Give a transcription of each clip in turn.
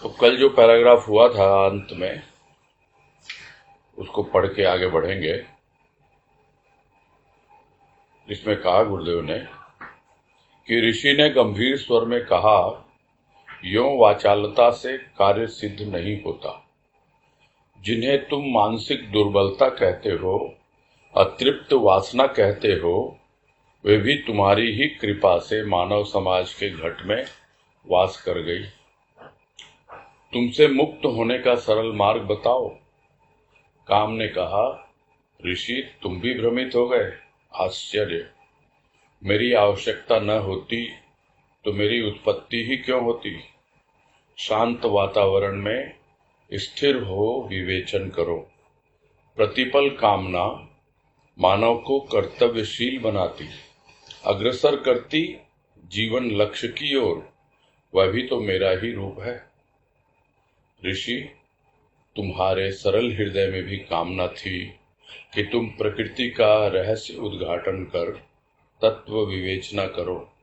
तो कल जो पैराग्राफ हुआ था अंत में, उसको पढ़ के आगे बढ़ेंगे। इसमें कहा गुरुदेव ने कि ऋषि ने गंभीर स्वर में कहा, यों वाचालता से कार्य सिद्ध नहीं होता। जिन्हें तुम मानसिक दुर्बलता कहते हो, अतृप्त वासना कहते हो, वे भी तुम्हारी ही कृपा से मानव समाज के घट में वास कर गई। तुमसे मुक्त होने का सरल मार्ग बताओ। काम ने कहा, ऋषि तुम भी भ्रमित हो गए। आश्चर्य! मेरी आवश्यकता न होती तो मेरी उत्पत्ति ही क्यों होती। शांत वातावरण में स्थिर हो विवेचन करो। प्रतिपल कामना मानव को कर्तव्यशील बनाती, अग्रसर करती जीवन लक्ष्य की ओर। वह भी तो मेरा ही रूप है। ऋषि, तुम्हारे सरल हृदय में भी कामना थी कि तुम प्रकृति का रहस्य उद्घाटन कर तत्व विवेचना करो।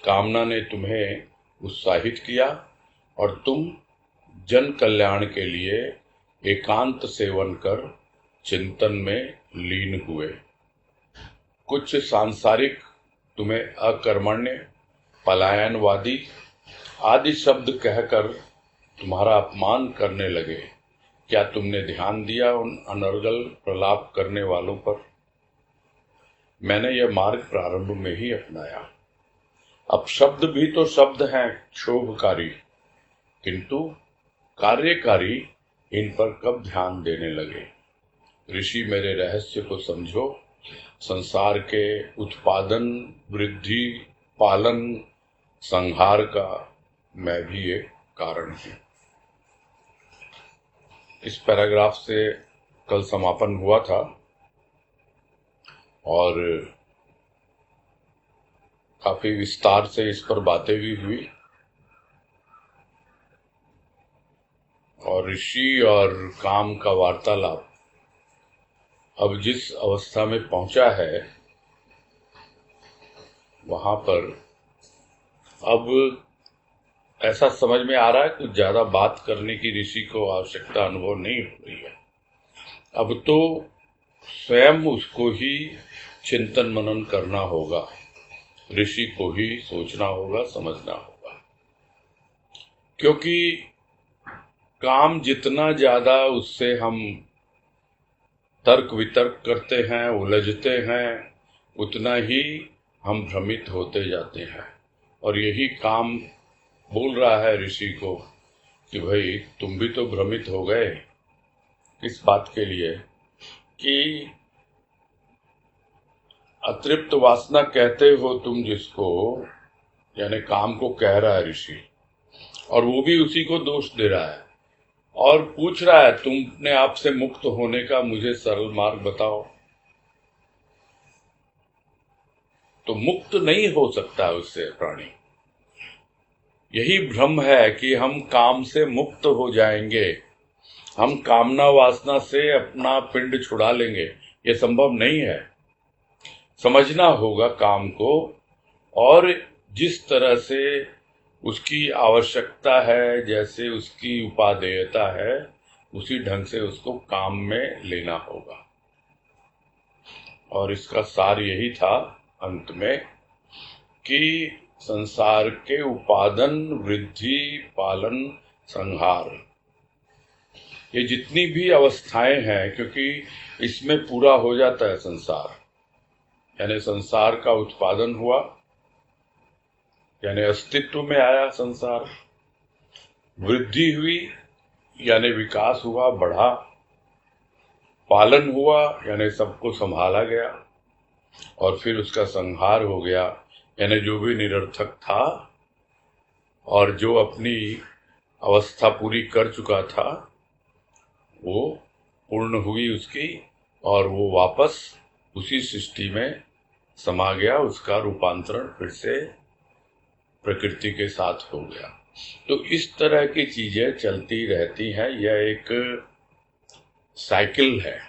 कामना ने तुम्हें उत्साहित किया और तुम जन कल्याण के लिए एकांत सेवन कर चिंतन में लीन हुए। कुछ सांसारिक तुम्हें अकर्मण्य, पलायनवादी आदि शब्द कहकर तुम्हारा अपमान करने लगे। क्या तुमने ध्यान दिया उन अनर्गल प्रलाप करने वालों पर? मैंने यह मार्ग प्रारंभ में ही अपनाया। अब शब्द भी तो शब्द हैं क्षोभकारी, किंतु कार्यकारी इन पर कब ध्यान देने लगे। ऋषि, मेरे रहस्य को समझो। संसार के उत्पादन, वृद्धि, पालन, संहार का मैं भी एक कारण हूं। इस पैराग्राफ से कल समापन हुआ था और काफी विस्तार से इस पर बातें भी हुई और ऋषि और काम का वार्तालाप अब जिस अवस्था में पहुंचा है, वहां पर अब ऐसा समझ में आ रहा है कुछ ज्यादा बात करने की ऋषि को आवश्यकता अनुभव नहीं हो रही है। अब तो स्वयं उसको ही चिंतन मनन करना होगा, ऋषि को ही सोचना होगा, समझना होगा। क्योंकि काम जितना ज्यादा उससे हम तर्क वितर्क करते हैं, उलझते हैं, उतना ही हम भ्रमित होते जाते हैं। और यही काम बोल रहा है ऋषि को कि भाई तुम भी तो भ्रमित हो गए। इस बात के लिए कि अतृप्त वासना कहते हो तुम जिसको, यानी काम को कह रहा है ऋषि, और वो भी उसी को दोष दे रहा है और पूछ रहा है तुमने आपसे मुक्त होने का मुझे सरल मार्ग बताओ। तो मुक्त नहीं हो सकता उससे प्राणी। यही भ्रम है कि हम काम से मुक्त हो जाएंगे, हम कामना वासना से अपना पिंड छुड़ा लेंगे। ये संभव नहीं है। समझना होगा काम को, और जिस तरह से उसकी आवश्यकता है, जैसे उसकी उपादेयता है, उसी ढंग से उसको काम में लेना होगा। और इसका सार यही था अंत में कि संसार के उपादन, वृद्धि, पालन, संहार, ये जितनी भी अवस्थाएं हैं, क्योंकि इसमें पूरा हो जाता है संसार। यानी संसार का उत्पादन हुआ, यानी अस्तित्व में आया संसार। वृद्धि हुई, यानी विकास हुआ, बढ़ा। पालन हुआ, यानी सबको संभाला गया। और फिर उसका संहार हो गया, यानी जो भी निरर्थक था और जो अपनी अवस्था पूरी कर चुका था, वो पूर्ण हुई उसकी, और वो वापस उसी सृष्टि में समा गया। उसका रूपांतरण फिर से प्रकृति के साथ हो गया। तो इस तरह की चीजें चलती रहती हैं। यह एक साइकिल है,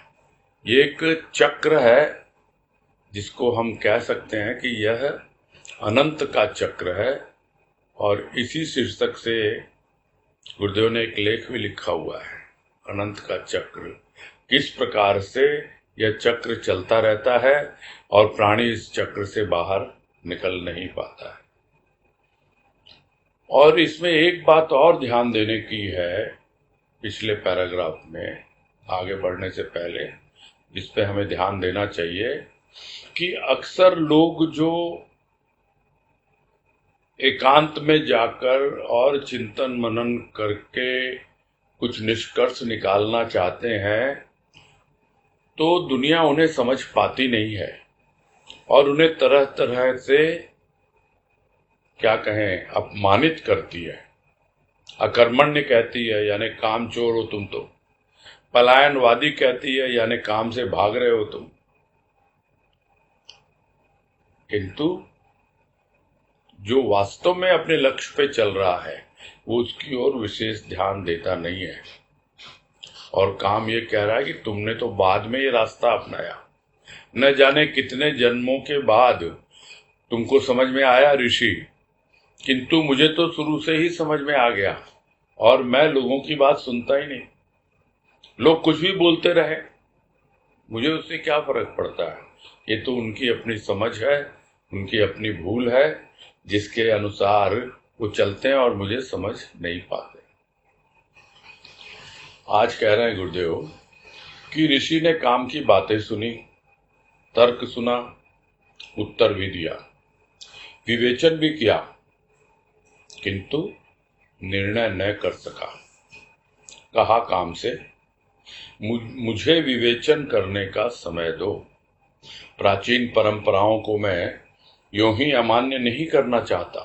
ये एक चक्र है, जिसको हम कह सकते हैं कि यह अनंत का चक्र है। और इसी शीर्षक से गुरुदेव ने एक लेख भी लिखा हुआ है, अनंत का चक्र, किस प्रकार से यह चक्र चलता रहता है और प्राणी इस चक्र से बाहर निकल नहीं पाता है। और इसमें एक बात और ध्यान देने की है, पिछले पैराग्राफ में आगे बढ़ने से पहले जिस पे हमें ध्यान देना चाहिए कि अक्सर लोग जो एकांत में जाकर और चिंतन मनन करके कुछ निष्कर्ष निकालना चाहते हैं, तो दुनिया उन्हें समझ पाती नहीं है और उन्हें तरह तरह से क्या कहें अपमानित करती है। अकर्मण्य कहती है, यानी कामचोर हो तुम, तो पलायनवादी कहती है, यानी काम से भाग रहे हो तुम। किंतु जो वास्तव में अपने लक्ष्य पे चल रहा है वो उसकी ओर विशेष ध्यान देता नहीं है। और काम ये कह रहा है कि तुमने तो बाद में ये रास्ता अपनाया, न जाने कितने जन्मों के बाद तुमको समझ में आया ऋषि, किंतु मुझे तो शुरू से ही समझ में आ गया और मैं लोगों की बात सुनता ही नहीं। लोग कुछ भी बोलते रहे, मुझे उससे क्या फर्क पड़ता है। ये तो उनकी अपनी समझ है, उनकी अपनी भूल है, जिसके अनुसार वो चलते हैं और मुझे समझ नहीं पाते। आज कह रहे हैं गुरुदेव कि ऋषि ने काम की बातें सुनी, तर्क सुना, उत्तर भी दिया, विवेचन भी किया, किंतु निर्णय न कर सका। कहा काम से, मुझे विवेचन करने का समय दो। प्राचीन परंपराओं को मैं यूं ही अमान्य नहीं करना चाहता।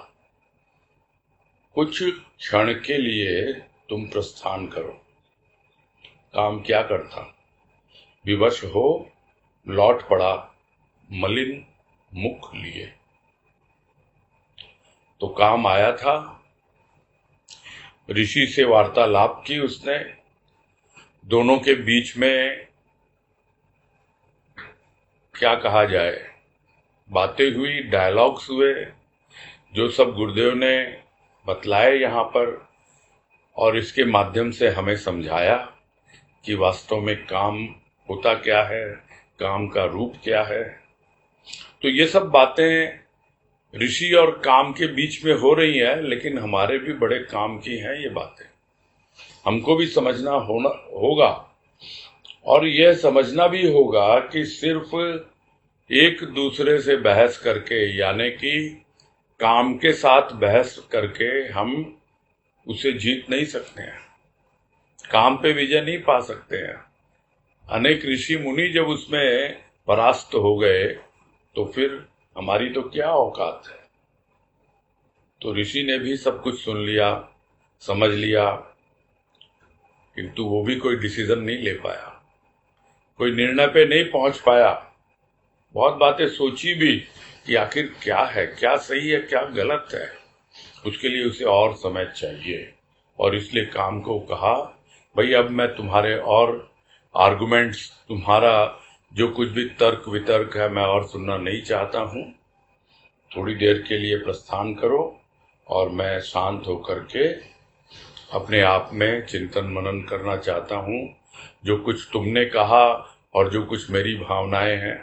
कुछ क्षण के लिए तुम प्रस्थान करो। काम क्या करता, विवश हो लौट पड़ा मलिन मुख लिए। तो काम आया था, ऋषि से वार्तालाप की उसने, दोनों के बीच में क्या कहा जाए, बातें हुई, डायलॉग्स हुए, जो सब गुरुदेव ने बतलाए यहाँ पर, और इसके माध्यम से हमें समझाया कि वास्तव में काम होता क्या है, काम का रूप क्या है। तो ये सब बातें ऋषि और काम के बीच में हो रही है, लेकिन हमारे भी बड़े काम की हैं ये बातें। हमको भी समझना होगा और यह समझना भी होगा कि सिर्फ एक दूसरे से बहस करके, यानी कि काम के साथ बहस करके हम उसे जीत नहीं सकते हैं, काम पे विजय नहीं पा सकते हैं। अनेक ऋषि मुनि जब उसमें परास्त हो गए तो फिर हमारी तो क्या औकात है। तो ऋषि ने भी सब कुछ सुन लिया, समझ लिया, किंतु वो भी कोई डिसीजन नहीं ले पाया, कोई निर्णय पे नहीं पहुंच पाया। बहुत बातें सोची भी कि आखिर क्या है, क्या सही है, क्या गलत है। उसके लिए उसे और समय चाहिए और इसलिए काम को कहा, भाई अब मैं तुम्हारे और आर्गुमेंट्स, तुम्हारा जो कुछ भी तर्क वितर्क है, मैं और सुनना नहीं चाहता हूँ। थोड़ी देर के लिए प्रस्थान करो और मैं शांत होकर के अपने आप में चिंतन मनन करना चाहता हूँ, जो कुछ तुमने कहा और जो कुछ मेरी भावनाएं हैं।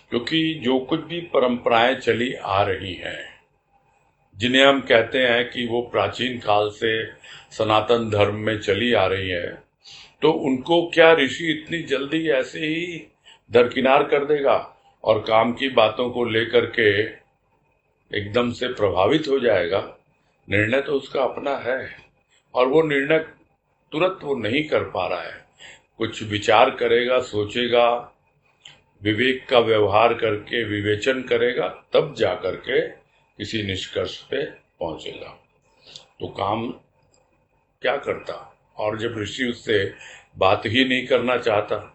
क्योंकि जो कुछ भी परंपराएं चली आ रही हैं, जिन्हें हम कहते हैं कि वो प्राचीन काल से सनातन धर्म में चली आ रही है, तो उनको क्या ऋषि इतनी जल्दी ऐसे ही दरकिनार कर देगा और काम की बातों को लेकर के एकदम से प्रभावित हो जाएगा? निर्णय तो उसका अपना है और वो निर्णय तुरंत वो नहीं कर पा रहा है। कुछ विचार करेगा, सोचेगा, विवेक का व्यवहार करके विवेचन करेगा, तब जा करके किसी निष्कर्ष पे पहुंचेगा। तो काम क्या करता, और जब ऋषि उससे बात ही नहीं करना चाहता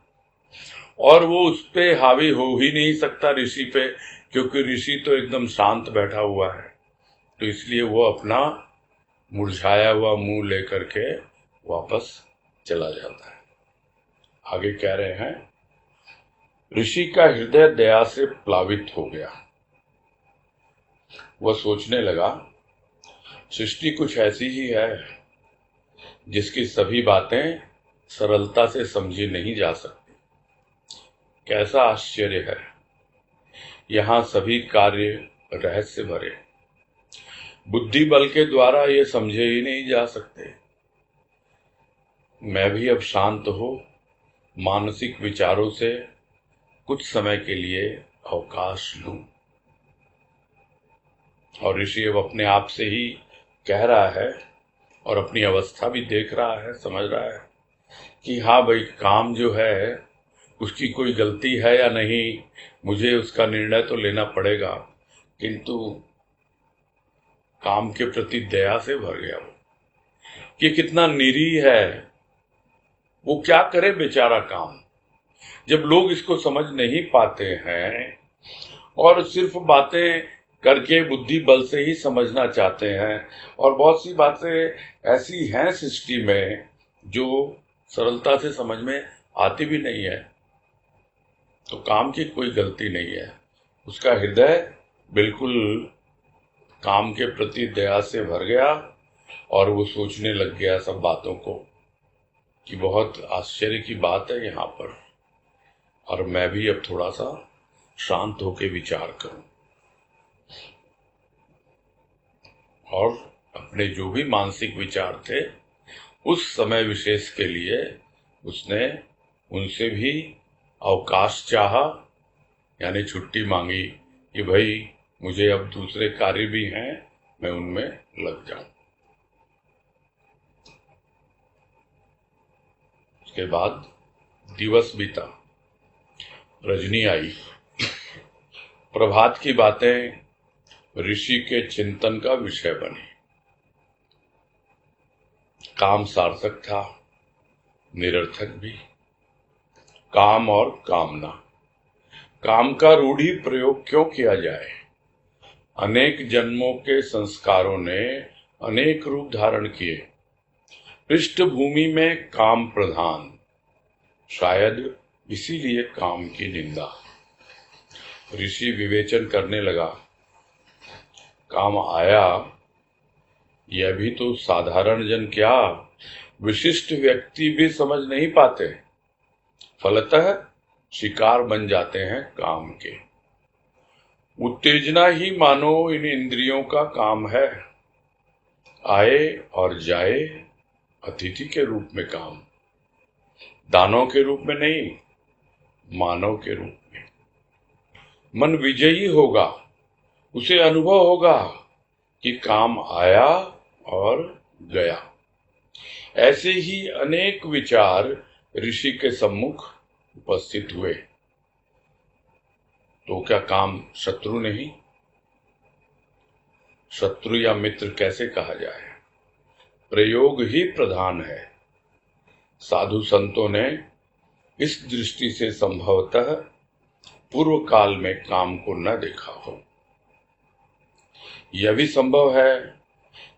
और वो उस पे हावी हो ही नहीं सकता ऋषि पे, क्योंकि ऋषि तो एकदम शांत बैठा हुआ है, तो इसलिए वो अपना मुरझाया हुआ मुंह लेकर के वापस चला जाता है। आगे कह रहे हैं, ऋषि का हृदय दया से प्लावित हो गया। वह सोचने लगा, सृष्टि कुछ ऐसी ही है, जिसकी सभी बातें सरलता से समझी नहीं जा सकती। कैसा आश्चर्य है, यहाँ सभी कार्य रहस्य भरे, बुद्धि बल के द्वारा ये समझे ही नहीं जा सकते। मैं भी अब शांत हो मानसिक विचारों से कुछ समय के लिए अवकाश लूं। और ऋषि अब अपने आप से ही कह रहा है और अपनी अवस्था भी देख रहा है, समझ रहा है कि हाँ भाई, काम जो है उसकी कोई गलती है या नहीं, मुझे उसका निर्णय तो लेना पड़ेगा, किंतु काम के प्रति दया से भर गया वो। कि कितना निरीह है, वो क्या करे बेचारा काम। जब लोग इसको समझ नहीं पाते हैं और सिर्फ बातें करके बुद्धि बल से ही समझना चाहते हैं, और बहुत सी बातें ऐसी हैं सृष्टि में जो सरलता से समझ में आती भी नहीं है, तो काम की कोई गलती नहीं है। उसका हृदय बिल्कुल काम के प्रति दया से भर गया और वो सोचने लग गया सब बातों को कि बहुत आश्चर्य की बात है यहाँ पर, और मैं भी अब थोड़ा सा शांत होकर विचार करूं। और अपने जो भी मानसिक विचार थे उस समय विशेष के लिए उसने उनसे भी अवकाश चाहा, यानी छुट्टी मांगी कि भाई मुझे अब दूसरे कार्य भी हैं, मैं उनमें लग जाऊं। उसके बाद दिवस बीता, रजनी आई। प्रभात की बातें ऋषि के चिंतन का विषय बनी। काम सार्थक था, निरर्थक भी। काम और कामना, काम का रूढ़ी प्रयोग क्यों किया जाए? अनेक जन्मों के संस्कारों ने अनेक रूप धारण किए। पृष्ठभूमि में काम प्रधान, शायद इसीलिए काम की निंदा। ऋषि विवेचन करने लगा, काम आया, यह भी तो साधारण जन क्या विशिष्ट व्यक्ति भी समझ नहीं पाते, फलतः शिकार बन जाते हैं काम के। उत्तेजना ही मानो इन इंद्रियों का काम है, आए और जाए अतिथि के रूप में काम, दानों के रूप में नहीं, मानव के रूप में। मन विजयी होगा, उसे अनुभव होगा कि काम आया और गया। ऐसे ही अनेक विचार ऋषि के सम्मुख उपस्थित हुए। तो क्या काम शत्रु नहीं? शत्रु या मित्र कैसे कहा जाए, प्रयोग ही प्रधान है। साधु संतों ने इस दृष्टि से संभवतः पूर्व काल में काम को न देखा हो। यह भी संभव है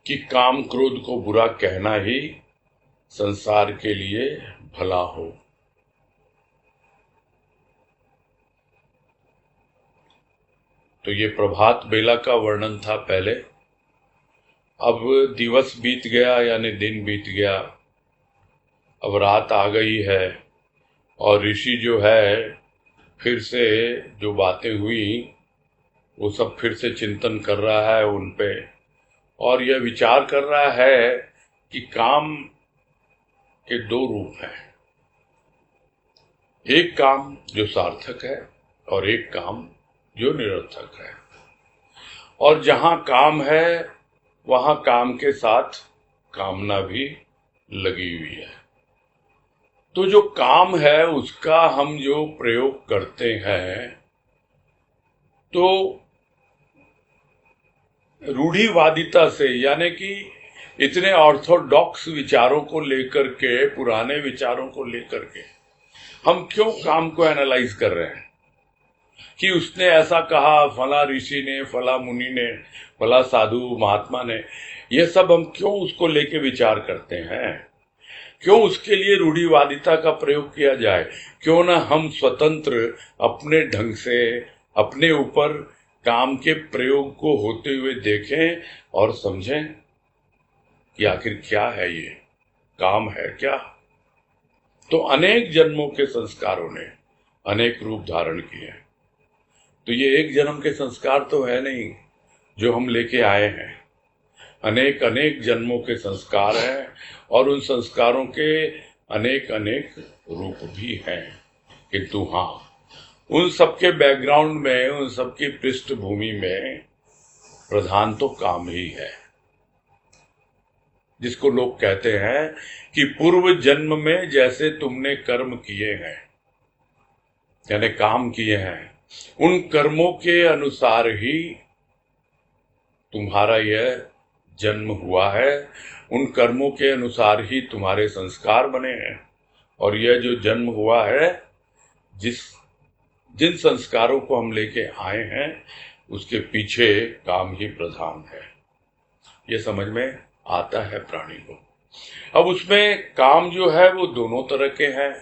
कि काम क्रोध को बुरा कहना ही संसार के लिए भला हो। तो ये प्रभात बेला का वर्णन था पहले। अब दिवस बीत गया, यानी दिन बीत गया, अब रात आ गई है, और ऋषि जो है फिर से जो बातें हुई वो सब फिर से चिंतन कर रहा है उन पे, और यह विचार कर रहा है कि काम के दो रूप हैं, एक काम जो सार्थक है और एक काम जो निरर्थक है। और जहां काम है वहां काम के साथ कामना भी लगी हुई है। तो जो काम है उसका हम जो प्रयोग करते हैं, तो रूढ़िवादिता से, यानी कि इतने ऑर्थोडॉक्स विचारों को लेकर के, पुराने विचारों को लेकर के हम क्यों काम को एनालाइज कर रहे हैं कि उसने ऐसा कहा, फला ऋषि ने, फला मुनि ने, फला साधु महात्मा ने, यह सब हम क्यों उसको लेके विचार करते हैं? क्यों उसके लिए रूढ़िवादिता का प्रयोग किया जाए? क्यों ना हम स्वतंत्र अपने ढंग से अपने ऊपर काम के प्रयोग को होते हुए देखें और समझें कि आखिर क्या है ये। काम है क्या? तो अनेक जन्मों के संस्कारों ने अनेक रूप धारण किए हैं। तो ये एक जन्म के संस्कार तो है नहीं जो हम लेके आए हैं। अनेक अनेक जन्मों के संस्कार हैं और उन संस्कारों के अनेक अनेक रूप भी हैं। किंतु हाँ, उन सबके बैकग्राउंड में, उन सबकी पृष्ठभूमि में प्रधान तो काम ही है, जिसको लोग कहते हैं कि पूर्व जन्म में जैसे तुमने कर्म किए हैं, यानी काम किए हैं, उन कर्मों के अनुसार ही तुम्हारा यह जन्म हुआ है, उन कर्मों के अनुसार ही तुम्हारे संस्कार बने हैं। और यह जो जन्म हुआ है, जिन संस्कारों को हम लेके आए हैं, उसके पीछे काम ही प्रधान है। यह समझ में आता है प्राणी को। अब उसमें काम जो है वो दोनों तरह के हैं,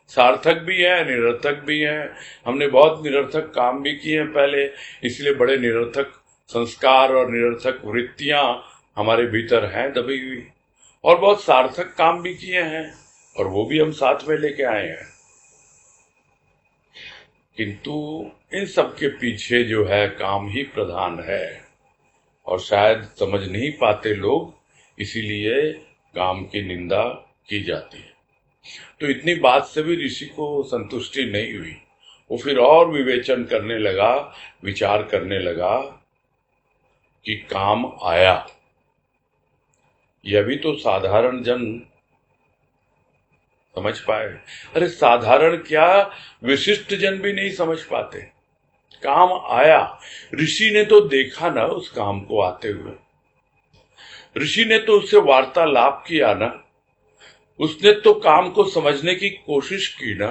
सार्थक भी है, निरर्थक भी है। हमने बहुत निरर्थक काम भी किए हैं पहले, इसलिए बड़े निरर्थक संस्कार और निरर्थक वृत्तियां हमारे भीतर हैं दबी हुई। और बहुत सार्थक काम भी किए हैं और वो भी हम साथ में लेके आए हैं। किंतु इन सब के पीछे जो है काम ही प्रधान है, और शायद समझ नहीं पाते लोग, इसीलिए काम की निंदा की जाती है। तो इतनी बात से भी ऋषि को संतुष्टि नहीं हुई। वो फिर और विवेचन करने लगा, विचार करने लगा कि काम आया, यह भी तो साधारण जन समझ पाए। अरे साधारण क्या, विशिष्ट जन भी नहीं समझ पाते। काम आया, ऋषि ने तो देखा ना उस काम को आते हुए, ऋषि ने तो उससे वार्तालाप किया ना, उसने तो काम को समझने की कोशिश की ना।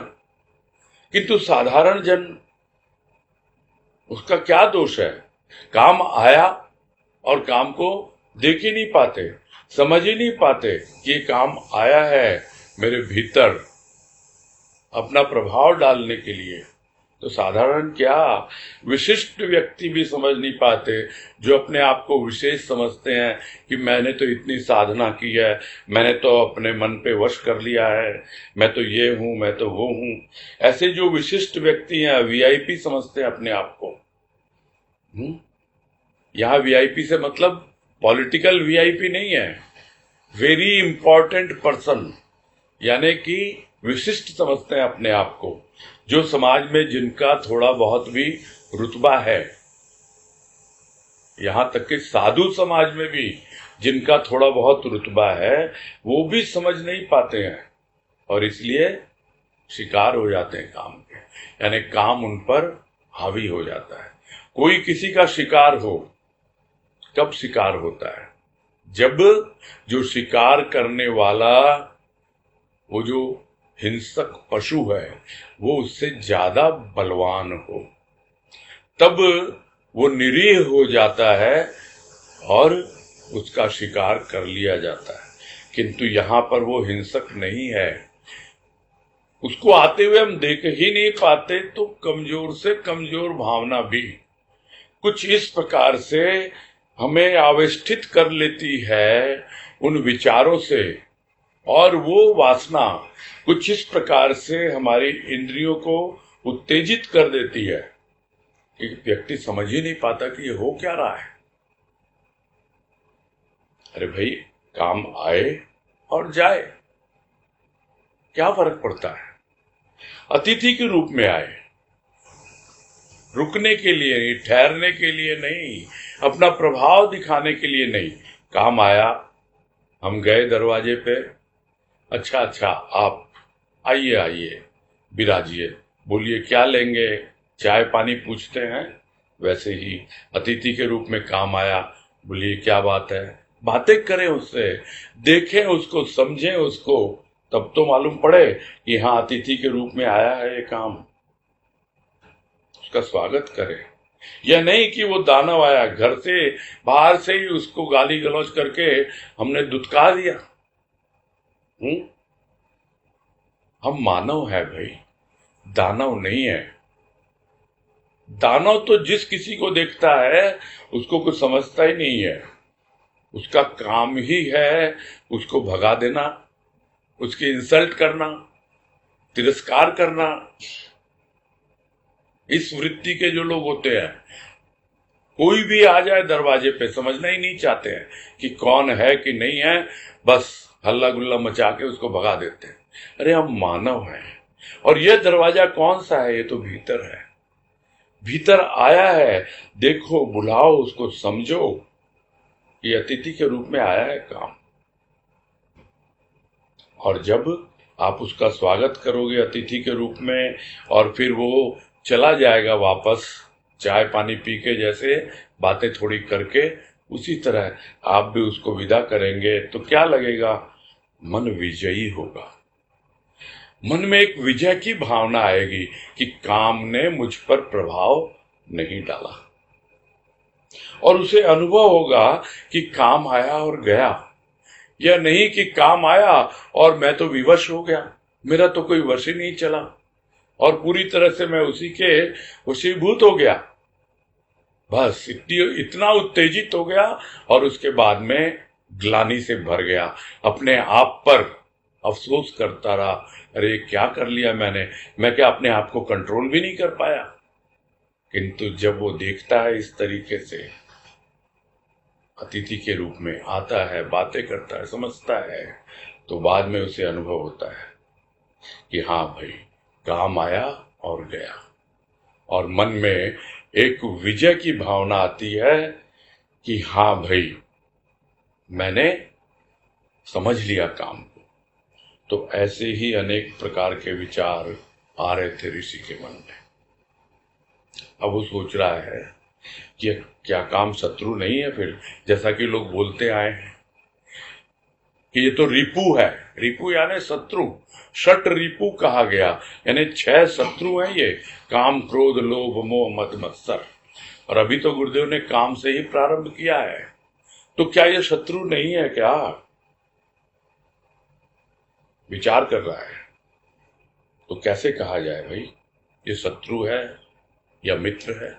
किंतु साधारण जन, उसका क्या दोष है? काम आया और काम को देख ही नहीं पाते, समझ ही नहीं पाते कि ये काम आया है मेरे भीतर अपना प्रभाव डालने के लिए। तो साधारण क्या, विशिष्ट व्यक्ति भी समझ नहीं पाते, जो अपने आप को विशेष समझते हैं कि मैंने तो इतनी साधना की है, मैंने तो अपने मन पे वश कर लिया है, मैं तो ये हूं, मैं तो वो हूं। ऐसे जो विशिष्ट व्यक्ति हैं, वीआईपी समझते हैं अपने आप को। यहां वीआईपी से मतलब पॉलिटिकल वीआईपी नहीं है, वेरी इंपॉर्टेंट पर्सन, यानी कि विशिष्ट समझते हैं अपने आप को, जो समाज में जिनका थोड़ा बहुत भी रुतबा है। यहां तक कि साधु समाज में भी जिनका थोड़ा बहुत रुतबा है, वो भी समझ नहीं पाते हैं और इसलिए शिकार हो जाते हैं काम के, यानी काम उन पर हावी हो जाता है। कोई किसी का शिकार हो, कब शिकार होता है? जब जो शिकार करने वाला, वो जो हिंसक पशु है, वो उससे ज्यादा बलवान हो, तब वो निरीह हो जाता है और उसका शिकार कर लिया जाता है। किंतु यहां पर वो हिंसक नहीं है, उसको आते हुए हम देख ही नहीं पाते। तो कमजोर से कमजोर भावना भी कुछ इस प्रकार से हमें आवेष्टित कर लेती है उन विचारों से, और वो वासना कुछ इस प्रकार से हमारी इंद्रियों को उत्तेजित कर देती है कि व्यक्ति समझ ही नहीं पाता कि ये हो क्या रहा है। अरे भाई, काम आए और जाए, क्या फर्क पड़ता है? अतिथि के रूप में आए, रुकने के लिए नहीं, ठहरने के लिए नहीं, अपना प्रभाव दिखाने के लिए नहीं। काम आया, हम गए दरवाजे पे, अच्छा आप आइए आइए, बिराजिए, बोलिए क्या लेंगे, चाय पानी पूछते हैं, वैसे ही अतिथि के रूप में काम आया, बोलिए क्या बात है, बातें करें उससे, देखें उसको, समझें उसको, तब तो मालूम पड़े कि हाँ अतिथि के रूप में आया है ये काम। उसका स्वागत करें। यह नहीं कि वो दानव आया, घर से बाहर से ही उसको गाली गलौज करके हमने दुत्कार दिया। हम मानव है भाई, दानव नहीं है। दानव तो जिस किसी को देखता है उसको कुछ समझता ही नहीं है, उसका काम ही है उसको भगा देना, उसकी इंसल्ट करना, तिरस्कार करना, इस वृत्ति के जो लोग होते हैं, कोई भी आ जाए दरवाजे पे समझना ही नहीं चाहते हैं कि कौन है कि नहीं है, बस हल्ला गुल्ला मचा के उसको भगा देते हैं। अरे हम मानव हैं, और यह दरवाजा कौन सा है? ये तो भीतर है, भीतर आया है, देखो, बुलाओ उसको, समझो, ये अतिथि के रूप में आया है काम। और जब आप उसका स्वागत करोगे अतिथि के रूप में, और फिर वो चला जाएगा वापस चाय पानी पी के, जैसे बातें थोड़ी करके, उसी तरह आप भी उसको विदा करेंगे, तो क्या लगेगा? मन विजयी होगा। मन में एक विजय की भावना आएगी कि काम ने मुझ पर प्रभाव नहीं डाला, और उसे अनुभव होगा कि काम आया और गया, यह नहीं कि काम आया और मैं तो विवश हो गया, मेरा तो कोई वश ही नहीं चला और पूरी तरह से मैं उसी के वशीभूत हो गया, बस इतना उत्तेजित हो गया और उसके बाद में ग्लानि से भर गया, अपने आप पर अफसोस करता रहा, अरे क्या कर लिया मैंने, मैं क्या अपने आप को कंट्रोल भी नहीं कर पाया। किंतु जब वो देखता है इस तरीके से, अतिथि के रूप में आता है, बातें करता है, समझता है, तो बाद में उसे अनुभव होता है कि हाँ भाई, काम आया और गया, और मन में एक विजय की भावना आती है कि हाँ भाई, मैंने समझ लिया काम को। तो ऐसे ही अनेक प्रकार के विचार आ रहे थे ऋषि के मन में। अब वो सोच रहा है कि क्या काम शत्रु नहीं है? फिर जैसा कि लोग बोलते आए हैं कि ये तो रिपु है, रिपु यानी शत्रु, षट रिपु कहा गया, यानी 6 शत्रु हैं ये, काम क्रोध लोभ मोह मद मत्सर। और अभी तो गुरुदेव ने काम से ही प्रारंभ किया है, तो क्या ये शत्रु नहीं है? क्या विचार कर रहा है। तो कैसे कहा जाए भाई, ये शत्रु है या मित्र है?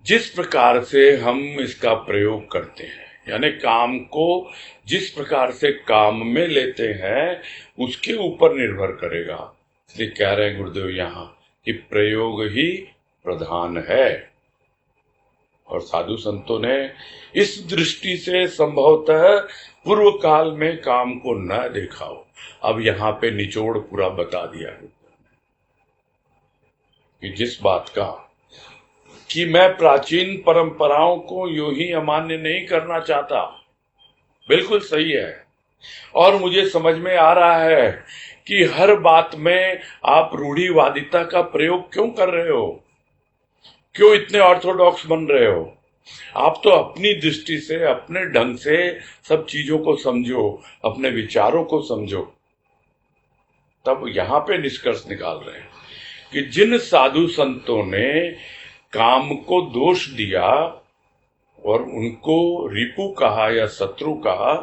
जिस प्रकार से हम इसका प्रयोग करते हैं, यानी काम को जिस प्रकार से काम में लेते हैं, उसके ऊपर निर्भर करेगा। इसलिए कह रहे हैं गुरुदेव यहाँ कि प्रयोग ही प्रधान है। और साधु संतों ने इस दृष्टि से संभवतः पूर्व काल में काम को न देखा हो। अब यहाँ पे निचोड़ पूरा बता दिया है कि जिस बात का कि मैं प्राचीन परंपराओं को यूं ही अमान्य नहीं करना चाहता, बिल्कुल सही है, और मुझे समझ में आ रहा है कि हर बात में आप रूढ़िवादिता का प्रयोग क्यों कर रहे हो, क्यों इतने ऑर्थोडॉक्स बन रहे हो। आप तो अपनी दृष्टि से, अपने ढंग से सब चीजों को समझो, अपने विचारों को समझो। तब यहां पे निष्कर्ष निकाल रहे हैं कि जिन साधु संतों ने काम को दोष दिया और उनको रिपु कहा या शत्रु कहा,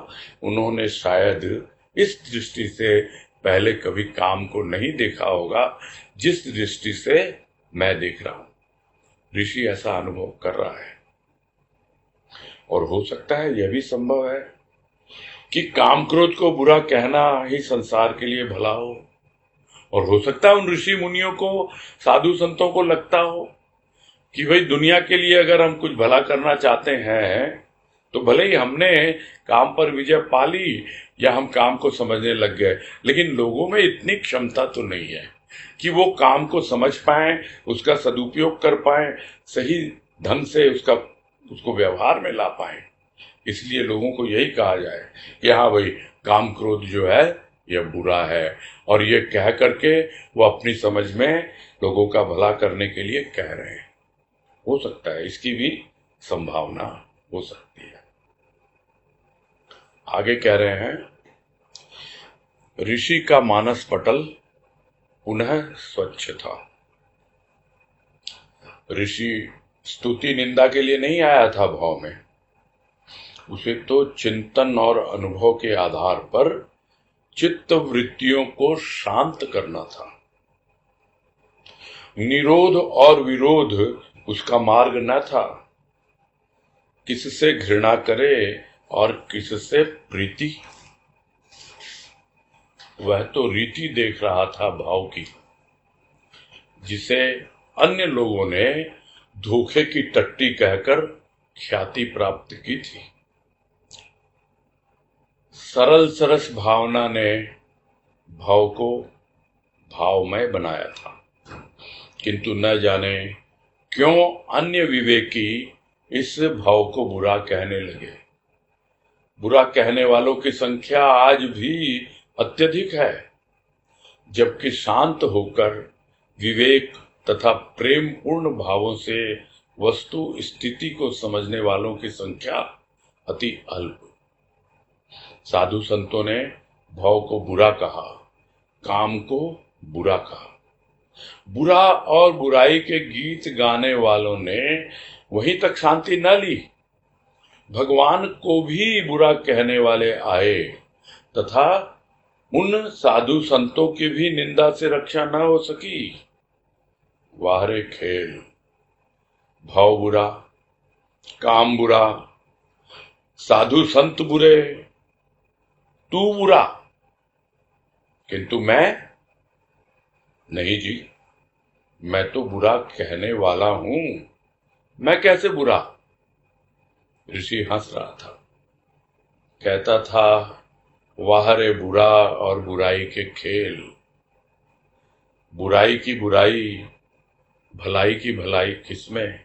उन्होंने शायद इस दृष्टि से पहले कभी काम को नहीं देखा होगा जिस दृष्टि से मैं देख रहा हूं। ऋषि ऐसा अनुभव कर रहा है, और हो सकता है यह भी संभव है कि काम क्रोध को बुरा कहना ही संसार के लिए भला हो, और हो सकता है उन ऋषि मुनियों को, साधु संतों को लगता हो कि भाई दुनिया के लिए अगर हम कुछ भला करना चाहते हैं तो भले ही हमने काम पर विजय पा ली या हम काम को समझने लग गए, लेकिन लोगों में इतनी क्षमता तो नहीं है कि वो काम को समझ पाएं, उसका सदुपयोग कर पाएं, सही ढंग से उसको व्यवहार में ला पाएं। इसलिए लोगों को यही कहा जाए कि हाँ भाई, काम क्रोध जो है यह बुरा है, और ये कह करके वो अपनी समझ में लोगों का भला करने के लिए कह रहे हैं। हो सकता है इसकी भी संभावना हो सकती है। आगे कह रहे हैं, ऋषि का मानस पटल पुनः स्वच्छ था। ऋषि स्तुति निंदा के लिए नहीं आया था भाव में, उसे तो चिंतन और अनुभव के आधार पर चित्त वृत्तियों को शांत करना था। निरोध और विरोध उसका मार्ग न था। किससे घृणा करे और किससे प्रीति, वह तो रीति देख रहा था भाव की, जिसे अन्य लोगों ने धोखे की टट्टी कहकर ख्याति प्राप्त की थी। सरल सरस भावना ने भाव को भावमय बनाया था, किंतु न जाने क्यों अन्य विवेकी इस भाव को बुरा कहने लगे। बुरा कहने वालों की संख्या आज भी अत्यधिक है, जबकि शांत होकर विवेक तथा प्रेम पूर्ण भावों से वस्तु स्थिति को समझने वालों की संख्या अति अल्प। साधु संतों ने भाव को बुरा कहा, काम को बुरा कहा। बुरा और बुराई के गीत गाने वालों ने वहीं तक शांति न ली, भगवान को भी बुरा कहने वाले आए तथा उन साधु संतों की भी निंदा से रक्षा न हो सकी। वाहरे खेल, भाव बुरा, काम बुरा, साधु संत बुरे, तू बुरा, किंतु मैं नहीं जी, मैं तो बुरा कहने वाला हूं, मैं कैसे बुरा। ऋषि हंस रहा था, कहता था, वाह रे बुरा और बुराई के खेल। बुराई की बुराई, भलाई की भलाई किसमें?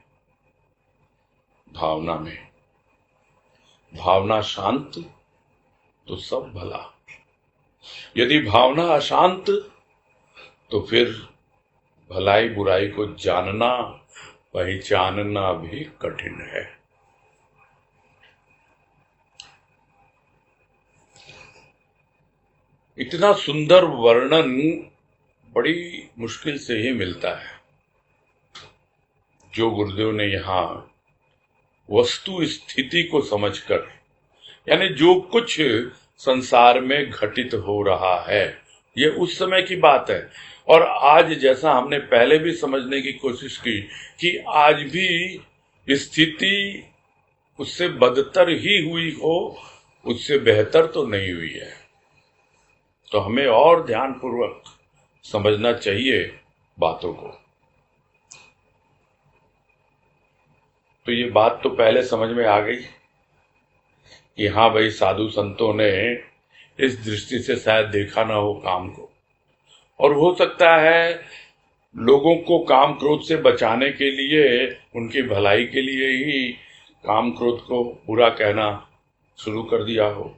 भावना में। भावना शांत तो सब भला, यदि भावना अशांत तो फिर भलाई बुराई को जानना पहचानना भी कठिन है। इतना सुंदर वर्णन बड़ी मुश्किल से ही मिलता है। जो गुरुदेव ने यहाँ वस्तु स्थिति को समझकर, यानी जो कुछ संसार में घटित हो रहा है, ये उस समय की बात है। और आज जैसा हमने पहले भी समझने की कोशिश की कि आज भी स्थिति उससे बदतर ही हुई हो, उससे बेहतर तो नहीं हुई है। तो हमें और ध्यानपूर्वक समझना चाहिए बातों को। तो ये बात तो पहले समझ में आ गई कि हाँ भाई, साधु संतों ने इस दृष्टि से शायद देखा ना हो काम को, और हो सकता है लोगों को काम क्रोध से बचाने के लिए, उनकी भलाई के लिए ही काम क्रोध को बुरा कहना शुरू कर दिया हो।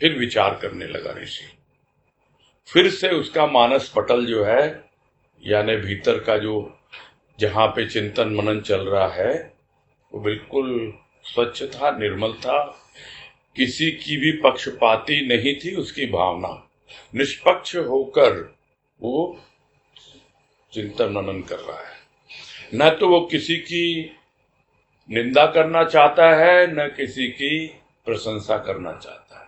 फिर विचार करने लगा ऋषि, फिर से उसका मानस पटल जो है, यानी भीतर का जो जहां पे चिंतन मनन चल रहा है, वो बिल्कुल स्वच्छ था, निर्मल था, किसी की भी पक्षपाती नहीं थी उसकी भावना। निष्पक्ष होकर वो चिंतन मनन कर रहा है। न तो वो किसी की निंदा करना चाहता है, न किसी की प्रशंसा करना चाहता है।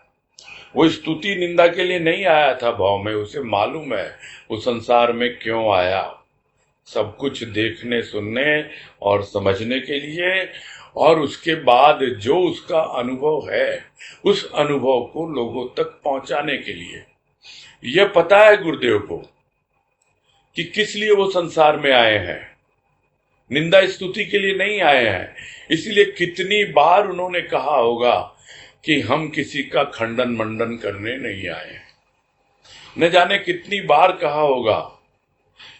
वो स्तुति निंदा के लिए नहीं आया था भाव में, उसे मालूम है वो संसार में क्यों आया, सब कुछ देखने सुनने और समझने के लिए, और उसके बाद जो उसका अनुभव है उस अनुभव को लोगों तक पहुंचाने के लिए। यह पता है गुरुदेव को कि किस लिए वो संसार में आए हैं, निंदा स्तुति के लिए नहीं आए हैं। इसलिए कितनी बार उन्होंने कहा होगा कि हम किसी का खंडन मंडन करने नहीं आए हैं। न जाने कितनी बार कहा होगा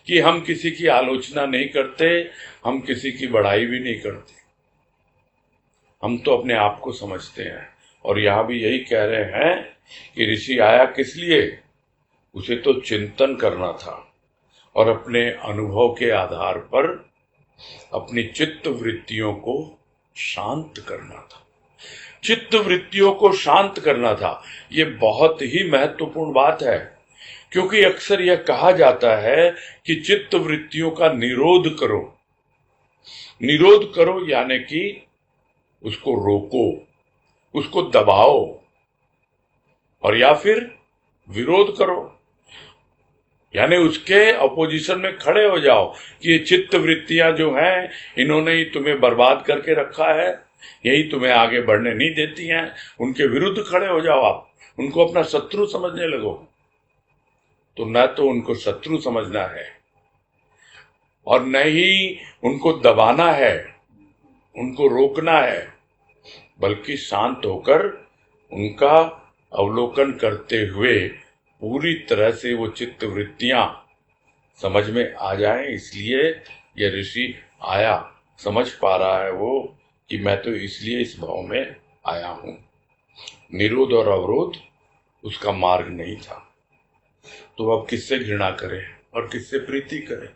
कि हम किसी की आलोचना नहीं करते, हम किसी की बड़ाई भी नहीं करते, हम तो अपने आप को समझते हैं। और यहां भी यही कह रहे हैं कि ऋषि आया किस लिए, उसे तो चिंतन करना था और अपने अनुभव के आधार पर अपनी चित्त वृत्तियों को शांत करना था। चित्त वृत्तियों को शांत करना था, ये बहुत ही महत्वपूर्ण बात है, क्योंकि अक्सर यह कहा जाता है कि चित्त वृत्तियों का निरोध करो। निरोध करो यानी कि उसको रोको, उसको दबाओ, और या फिर विरोध करो, यानी उसके अपोजिशन में खड़े हो जाओ कि ये चित्त वृत्तियां जो हैं, इन्होंने ही तुम्हें बर्बाद करके रखा है, यही तुम्हें आगे बढ़ने नहीं देती हैं। उनके विरुद्ध खड़े हो जाओ, आप उनको अपना शत्रु समझने लगो। तो न तो उनको शत्रु समझना है और न ही उनको दबाना है, उनको रोकना है, बल्कि शांत होकर उनका अवलोकन करते हुए पूरी तरह से वो चित्त वृत्तियां समझ में आ जाएं। इसलिए यह ऋषि आया, समझ पा रहा है वो कि मैं तो इसलिए इस भाव में आया हूं। निरोध और अवरोध उसका मार्ग नहीं था। तो अब किससे घृणा करे और किससे प्रीति करे?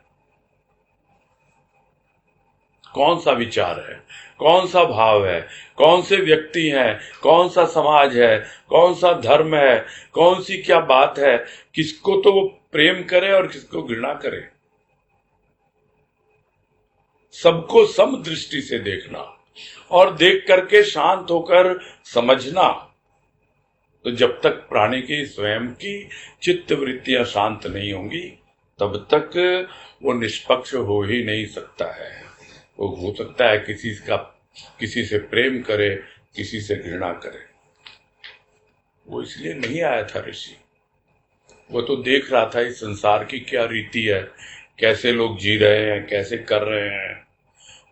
कौन सा विचार है, कौन सा भाव है, कौन से व्यक्ति हैं, कौन सा समाज है, कौन सा धर्म है, कौन सी क्या बात है, किसको तो वो प्रेम करे और किसको घृणा करे? सबको सम दृष्टि से देखना और देख करके शांत होकर समझना। तो जब तक प्राणी की स्वयं की चित्त वृत्तियां शांत नहीं होंगी तब तक वो निष्पक्ष हो ही नहीं सकता है। वो हो सकता है किसी से प्रेम करे, किसी से घृणा करे। वो इसलिए नहीं आया था ऋषि। वो तो देख रहा था इस संसार की क्या रीति है, कैसे लोग जी रहे हैं, कैसे कर रहे हैं।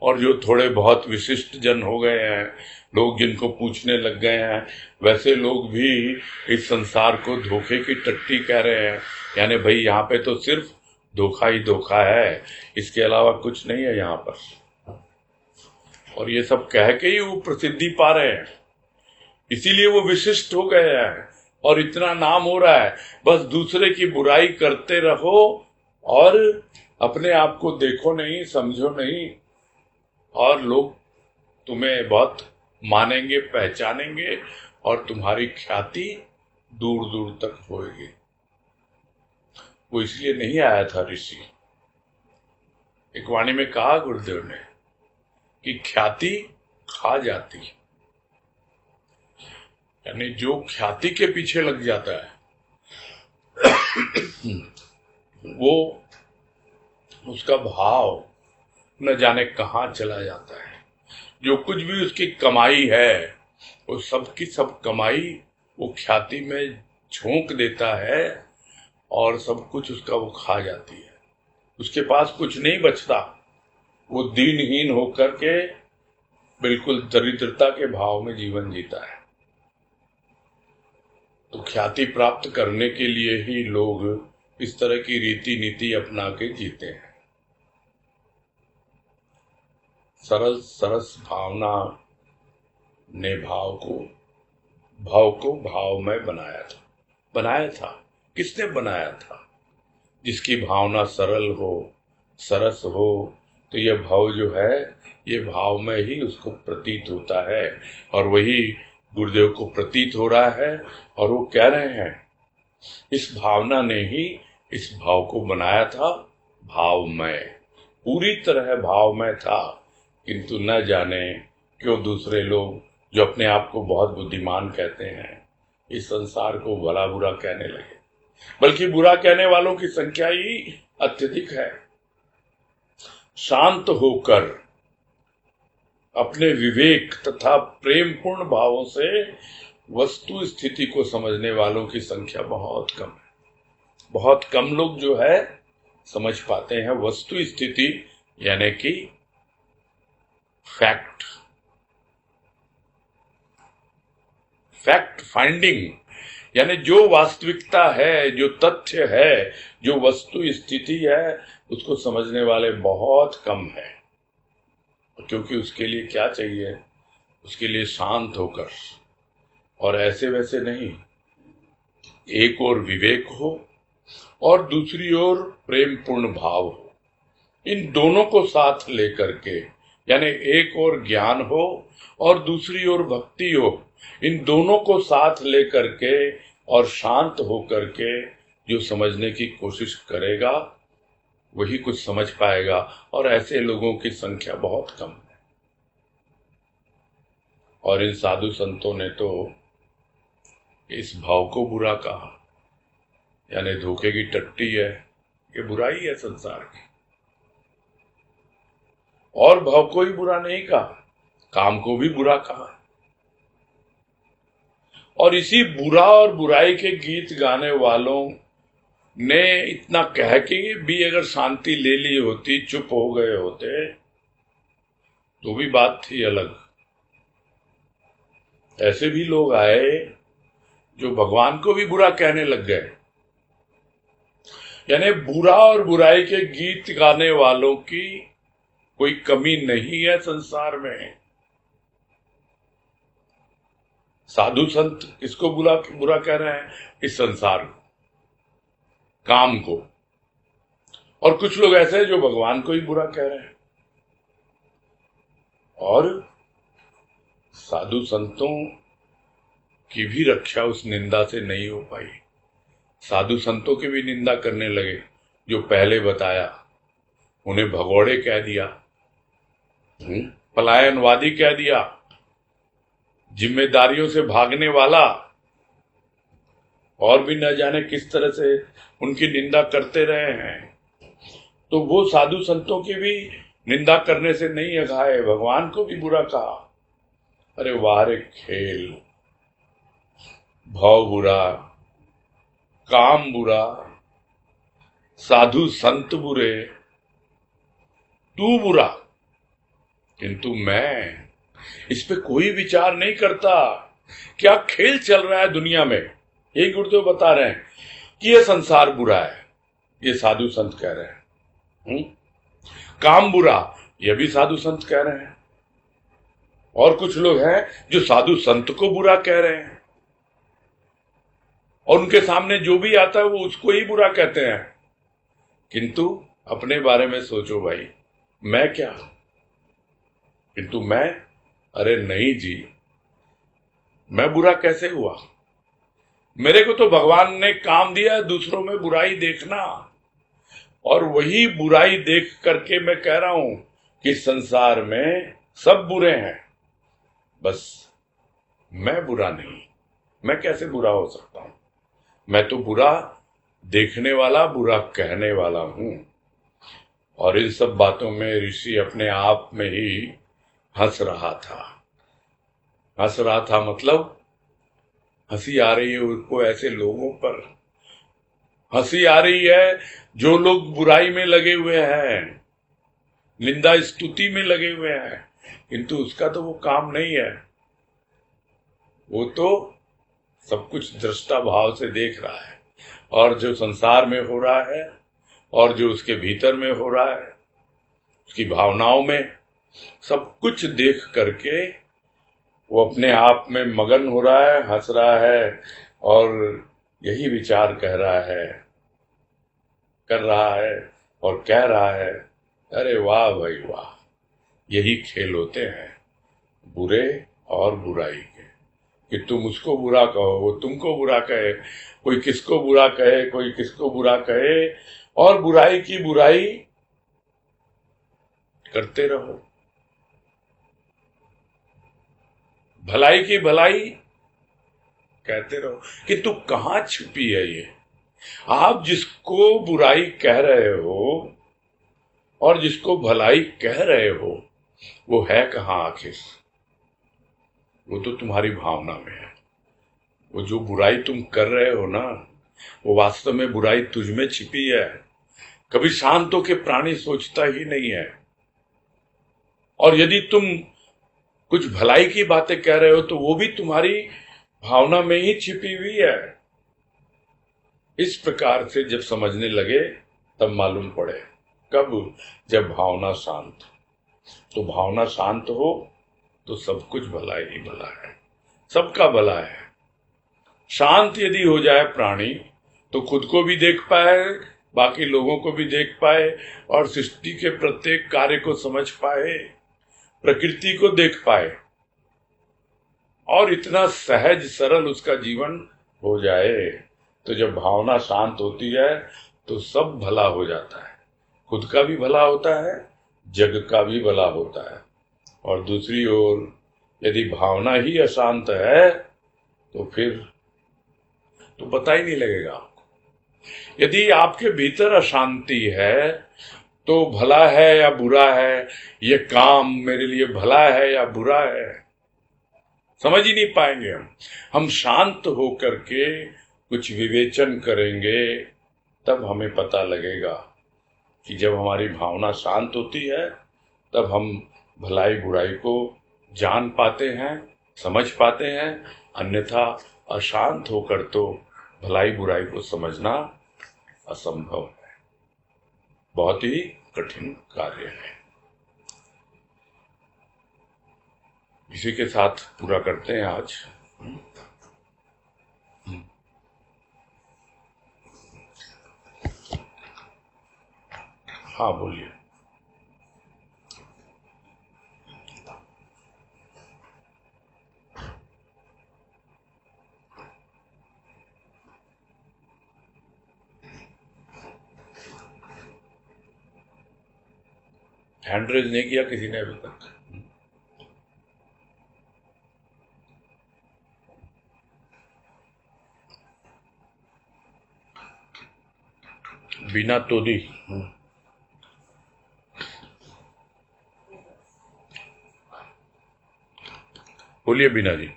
और जो थोड़े बहुत विशिष्ट जन हो गए हैं, लोग जिनको पूछने लग गए हैं, वैसे लोग भी इस संसार को धोखे की टट्टी कह रहे हैं। यानी भाई यहाँ पे तो सिर्फ धोखा ही धोखा है, इसके अलावा कुछ नहीं है यहाँ पर। और ये सब कह के ही वो प्रसिद्धि पा रहे हैं, इसीलिए वो विशिष्ट हो गए हैं और इतना नाम हो रहा है। बस दूसरे की बुराई करते रहो और अपने आप को देखो नहीं, समझो नहीं, और लोग तुम्हें बहुत मानेंगे, पहचानेंगे और तुम्हारी ख्याति दूर दूर तक होगी। वो इसलिए नहीं आया था ऋषि। एक वाणी में कहा गुरुदेव ने कि ख्याति खा जाती, यानी जो ख्याति के पीछे लग जाता है वो उसका भाव न जाने कहां चला जाता है। जो कुछ भी उसकी कमाई है वो सब की सब कमाई वो ख्याति में झोंक देता है और सब कुछ उसका वो खा जाती है। उसके पास कुछ नहीं बचता। वो दीनहीन होकर के बिल्कुल दरिद्रता के भाव में जीवन जीता है। तो ख्याति प्राप्त करने के लिए ही लोग इस तरह की रीति नीति अपना के जीते हैं। सरस सरस भावना ने भाव को भाव में बनाया था। किसने बनाया था? जिसकी भावना सरल हो, सरस हो, तो यह भाव जो है ये भाव में ही उसको प्रतीत होता है। और वही गुरुदेव को प्रतीत हो रहा है और वो कह रहे हैं इस भावना ने ही इस भाव को बनाया था। भावमय, पूरी तरह भावमय था, किंतु न जाने क्यों दूसरे लोग जो अपने आप को बहुत बुद्धिमान कहते हैं इस संसार को भला बुरा कहने लगे। बल्कि बुरा कहने वालों की संख्या ही अत्यधिक है। शांत होकर अपने विवेक तथा प्रेम पूर्ण भावों से वस्तु स्थिति को समझने वालों की संख्या बहुत कम है। बहुत कम लोग जो है समझ पाते हैं वस्तु स्थिति, यानी कि फैक्ट फाइंडिंग, यानी जो वास्तविकता है, जो तथ्य है, जो वस्तु स्थिति है, उसको समझने वाले बहुत कम है। क्योंकि उसके लिए क्या चाहिए? उसके लिए शांत होकर, और ऐसे वैसे नहीं, एक ओर विवेक हो और दूसरी ओर प्रेम पूर्ण भाव हो। इन दोनों को साथ लेकर के, यानी एक ओर ज्ञान हो और दूसरी ओर भक्ति हो, इन दोनों को साथ लेकर के और शांत होकर के जो समझने की कोशिश करेगा वही कुछ समझ पाएगा। और ऐसे लोगों की संख्या बहुत कम है। और इन साधु संतों ने तो इस भाव को बुरा कहा, यानी धोखे की टट्टी है, ये बुराई है संसार की। और भाव को ही बुरा नहीं कहा, काम को भी बुरा कहा। और इसी बुरा और बुराई के गीत गाने वालों ने इतना कह के भी अगर शांति ले ली होती, चुप हो गए होते, तो भी बात थी अलग। ऐसे भी लोग आए जो भगवान को भी बुरा कहने लग गए। यानी बुरा और बुराई के गीत गाने वालों की कोई कमी नहीं है संसार में। साधु संत किसको बुरा कह रहे हैं? इस संसार को, काम को। और कुछ लोग ऐसे हैं जो भगवान को ही बुरा कह रहे हैं। और साधु संतों की भी रक्षा उस निंदा से नहीं हो पाई। साधु संतों की भी निंदा करने लगे। जो पहले बताया, उन्हें भगोड़े कह दिया, पलायनवादी कह दिया, जिम्मेदारियों से भागने वाला, और भी न जाने किस तरह से उनकी निंदा करते रहे हैं। तो वो साधु संतों की भी निंदा करने से नहीं अघाए, भगवान को भी बुरा कहा। अरे वाह रे खेल! भाव बुरा, काम बुरा, साधु संत बुरे, तू बुरा, किंतु मैं इस पे कोई विचार नहीं करता। क्या खेल चल रहा है दुनिया में? यही गुरुदेव बता रहे हैं कि ये संसार बुरा है, ये साधु संत कह रहे हैं। काम बुरा, ये भी साधु संत कह रहे हैं। और कुछ लोग हैं जो साधु संत को बुरा कह रहे हैं, और उनके सामने जो भी आता है वो उसको ही बुरा कहते हैं। किंतु अपने बारे में सोचो भाई, मैं क्या? किंतु मैं, अरे नहीं जी, मैं बुरा कैसे हुआ? मेरे को तो भगवान ने काम दिया दूसरों में बुराई देखना, और वही बुराई देख करके मैं कह रहा हूं कि संसार में सब बुरे हैं, बस मैं बुरा नहीं। मैं कैसे बुरा हो सकता हूं? मैं तो बुरा देखने वाला, बुरा कहने वाला हूं। और इन सब बातों में ऋषि अपने आप में ही हंस रहा था। हंस रहा था मतलब हंसी आ रही है उसको ऐसे लोगों पर। हंसी आ रही है जो लोग बुराई में लगे हुए हैं, निंदा स्तुति में लगे हुए हैं, किंतु उसका तो वो काम नहीं है। वो तो सब कुछ दृष्टा भाव से देख रहा है, और जो संसार में हो रहा है और जो उसके भीतर में हो रहा है, उसकी भावनाओं में, सब कुछ देख करके वो अपने आप में मगन हो रहा है, हंस रहा है, और यही विचार कर रहा है और कह रहा है, अरे वाह भाई वाह, यही खेल होते हैं बुरे और बुराई के, कि तुम उसको बुरा कहो, वो तुमको बुरा कहे, कोई किसको बुरा कहे, कोई किसको बुरा कहे, और बुराई की बुराई करते रहो, भलाई की भलाई कहते रहो। कि तू कहां छुपी है ये? आप जिसको बुराई कह रहे हो और जिसको भलाई कह रहे हो, वो है कहां आखिर? वो तो तुम्हारी भावना में है। वो जो बुराई तुम कर रहे हो ना, वो वास्तव में बुराई तुझ में छिपी है। कभी शांत होके प्राणी सोचता ही नहीं है। और यदि तुम कुछ भलाई की बातें कह रहे हो तो वो भी तुम्हारी भावना में ही छिपी हुई है। इस प्रकार से जब समझने लगे तब मालूम पड़े। कब? जब भावना शांत। तो भावना शांत हो तो सब कुछ भला ही भला है, सबका भला है। शांत यदि हो जाए प्राणी तो खुद को भी देख पाए, बाकी लोगों को भी देख पाए, और सृष्टि के प्रत्येक कार्य को समझ पाए, प्रकृति को देख पाए, और इतना सहज सरल उसका जीवन हो जाए। तो जब भावना शांत होती है तो सब भला हो जाता है। खुद का भी भला होता है, जग का भी भला होता है। और दूसरी ओर यदि भावना ही अशांत है तो फिर तो पता ही नहीं लगेगा आपको। यदि आपके भीतर अशांति है तो भला है या बुरा है, ये काम मेरे लिए भला है या बुरा है, समझ ही नहीं पाएंगे हम शांत होकर के कुछ विवेचन करेंगे, तब हमें पता लगेगा कि जब हमारी भावना शांत होती है तब हम भलाई बुराई को जान पाते हैं, समझ पाते हैं। अन्यथा अशांत होकर तो भलाई बुराई को समझना असंभव है, बहुत ही कठिन कार्य है। इसी के साथ पूरा करते हैं आज। हाँ बोलिए। हैंड रेज नहीं किया किसी ने अभी तक? बिना तोदी। बोलिए बीना जी।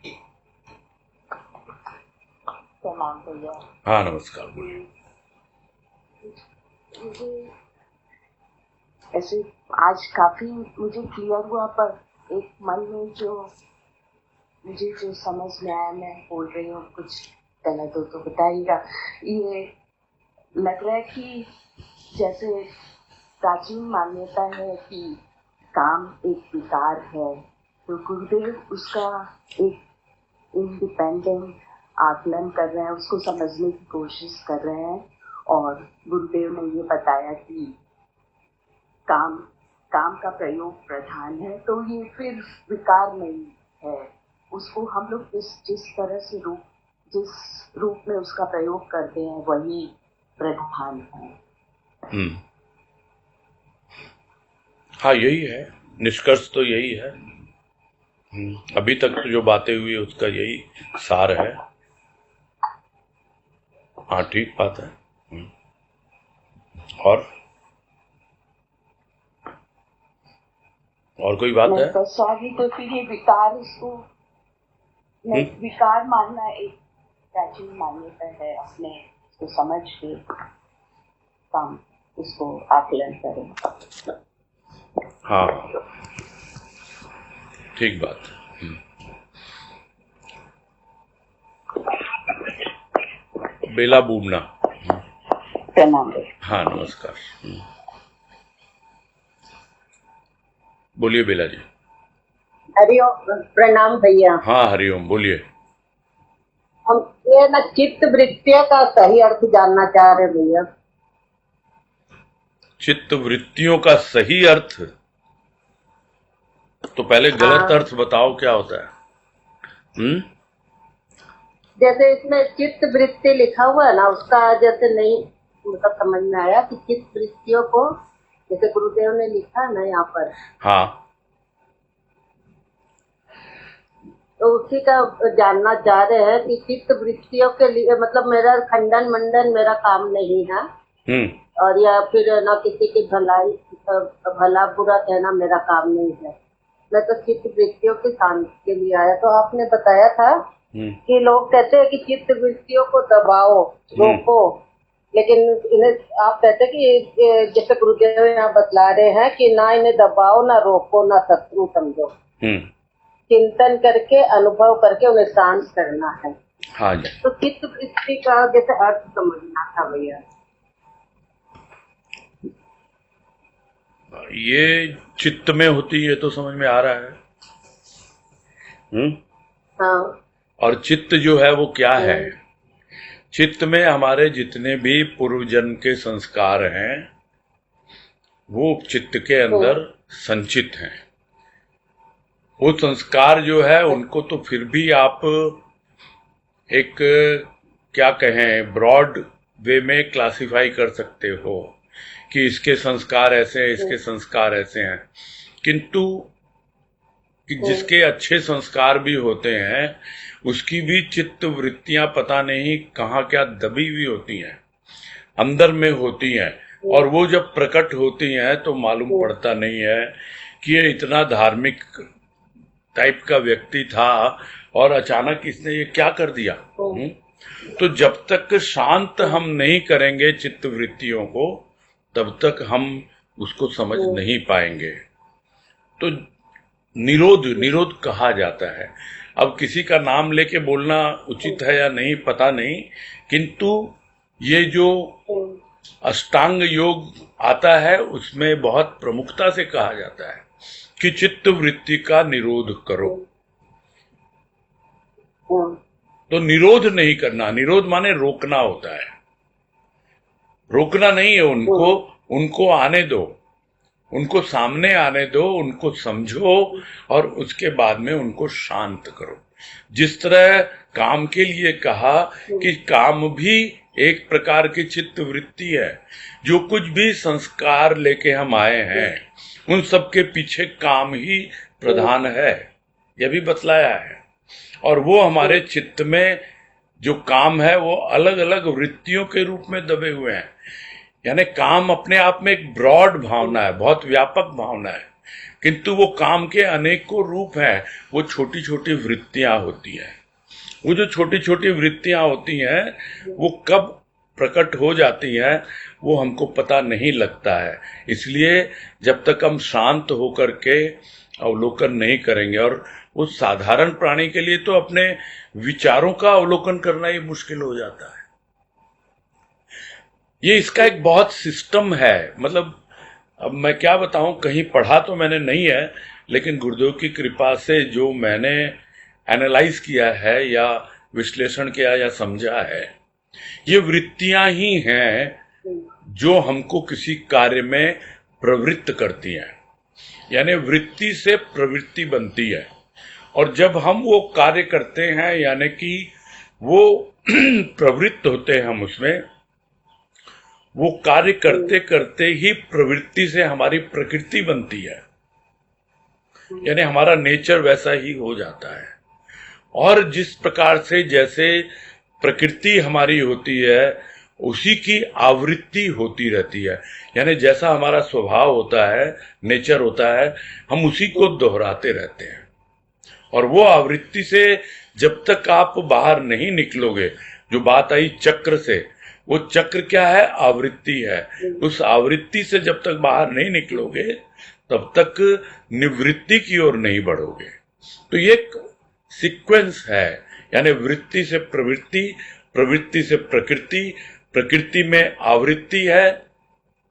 प्रणाम भैया। हाँ नमस्कार, बोलिए। मुझे ऐसे आज काफी मुझे क्लियर हुआ, पर एक मन में जो मुझे जो समझ में आया, मैं बोल रही हूँ, कुछ गलत हो तो बताइएगा। ये लग रहा है कि जैसे प्राचीन मान्यता है कि काम एक विकार है, तो गुरुदेव उसका एक इंडिपेंडेंट आकलन कर रहे हैं, उसको समझने की कोशिश कर रहे हैं। और गुरुदेव ने ये बताया कि काम का प्रयोग प्रधान है, तो ये फिर विकार नहीं है। उसको हम लोग जिस तरह से जिस रूप में उसका प्रयोग करते हैं वही प्रधान है। हाँ यही है, निष्कर्ष तो यही है। अभी तक तो जो बातें हुई उसका यही सार है। हाँ ठीक बात है। और कोई बात है? तो सॉरी, तो फिर ये विकार, उसको विकार मानना एक प्राचीन मान्यता है, अपने को समझ के काम उसको आकलन करें। हाँ ठीक बात। बेला बूमना। प्रणाम। हाँ नमस्कार। बोलिए बेला जी। हरिओम। प्रणाम भैया। हाँ हरिओम, बोलिए। हम ये ना चित्त वृत्तियों का सही अर्थ जानना चाह रहे भैया। चित्त वृत्तियों का सही अर्थ? तो पहले गलत अर्थ बताओ क्या होता है। जैसे इसमें चित्त वृत्ति लिखा हुआ है ना, उसका जैसे नहीं मतलब समझ में आया कि चित्त वृत्तियों को जैसे गुरुदेव ने लिखा ना यहाँ पर। हाँ तो उसी का जानना चाह रहे हैं कि चित्त वृत्तियों के लिए मतलब मेरा खंडन मंडन मेरा काम नहीं है, और या फिर ना किसी की भला बुरा कहना मेरा काम नहीं है। मैं तो चित्त वृत्तियों की शांति के लिए आया। तो आपने बताया था कि लोग कहते हैं कि चित्त वृत्तियों को दबाओ, रोको, लेकिन इन्हें आप कहते हैं कि जैसे गुरुदेव यहाँ बतला रहे हैं कि ना इन्हें दबाओ, ना रोको, ना शत्रु समझो, चिंतन करके अनुभव करके उन्हें शांत करना है। हाँ जी। तो चित्त वृत्ति का जैसे अर्थ समझना था भैया। ये चित्त में होती है तो समझ में आ रहा है। हाँ। और चित्त जो है वो क्या है? चित्त में हमारे जितने भी पूर्व जन्म के संस्कार हैं वो चित्त के अंदर संचित हैं। वो संस्कार जो है उनको तो फिर भी आप एक क्या कहें ब्रॉड वे में क्लासिफाई कर सकते हो कि इसके संस्कार ऐसे हैं, इसके संस्कार ऐसे हैं, किंतु कि जिसके अच्छे संस्कार भी होते हैं उसकी भी चित्त वृत्तियां पता नहीं कहाँ क्या दबी हुई होती हैं, अंदर में होती हैं। और वो जब प्रकट होती हैं तो मालूम पड़ता नहीं है कि ये इतना धार्मिक टाइप का व्यक्ति था और अचानक इसने ये क्या कर दिया। तो जब तक शांत हम नहीं करेंगे चित्त वृत्तियों को, तब तक हम उसको समझ नहीं पाएंगे। तो निरोध कहा जाता है। अब किसी का नाम लेके बोलना उचित है या नहीं पता नहीं, किंतु ये जो अष्टांग योग आता है उसमें बहुत प्रमुखता से कहा जाता है कि चित्त वृत्ति का निरोध करो। तो निरोध नहीं करना, निरोध माने रोकना होता है, रोकना नहीं है उनको आने दो, उनको सामने आने दो, उनको समझो और उसके बाद में उनको शांत करो। जिस तरह काम के लिए कहा कि काम भी एक प्रकार की चित्त वृत्ति है, जो कुछ भी संस्कार लेके हम आए हैं उन सब के पीछे काम ही प्रधान है, यह भी बतलाया है। और वो हमारे चित्त में जो काम है वो अलग अलग वृत्तियों के रूप में दबे हुए हैं। यानी काम अपने आप में एक ब्रॉड भावना है, बहुत व्यापक भावना है, किंतु वो काम के अनेकों रूप हैं, वो छोटी छोटी वृत्तियां होती हैं। वो जो छोटी छोटी वृत्तियां होती हैं वो कब प्रकट हो जाती हैं वो हमको पता नहीं लगता है। इसलिए जब तक हम शांत होकर के अवलोकन नहीं करेंगे, और उस साधारण प्राणी के लिए तो अपने विचारों का अवलोकन करना ही मुश्किल हो जाता है। ये इसका एक बहुत सिस्टम है। मतलब अब मैं क्या बताऊं, कहीं पढ़ा तो मैंने नहीं है, लेकिन गुरुदेव की कृपा से जो मैंने एनालाइज किया है या विश्लेषण किया या समझा है, ये वृत्तियां ही हैं जो हमको किसी कार्य में प्रवृत्त करती हैं। यानी वृत्ति से प्रवृत्ति बनती है, और जब हम वो कार्य करते हैं यानी कि वो प्रवृत्त होते हैं हम उसमें, वो कार्य करते करते ही प्रवृत्ति से हमारी प्रकृति बनती है, यानी हमारा नेचर वैसा ही हो जाता है। और जिस प्रकार से जैसे प्रकृति हमारी होती है उसी की आवृत्ति होती रहती है, यानी जैसा हमारा स्वभाव होता है, नेचर होता है, हम उसी को दोहराते रहते हैं। और वो आवृत्ति से जब तक आप बाहर नहीं निकलोगे, जो बात आई चक्र से, वो चक्र क्या है, आवृत्ति है। उस आवृत्ति से जब तक बाहर नहीं निकलोगे तब तक निवृत्ति की ओर नहीं बढ़ोगे। तो ये एक सीक्वेंस है, यानी वृत्ति से प्रवृत्ति, प्रवृत्ति से प्रकृति, प्रकृति में आवृत्ति है,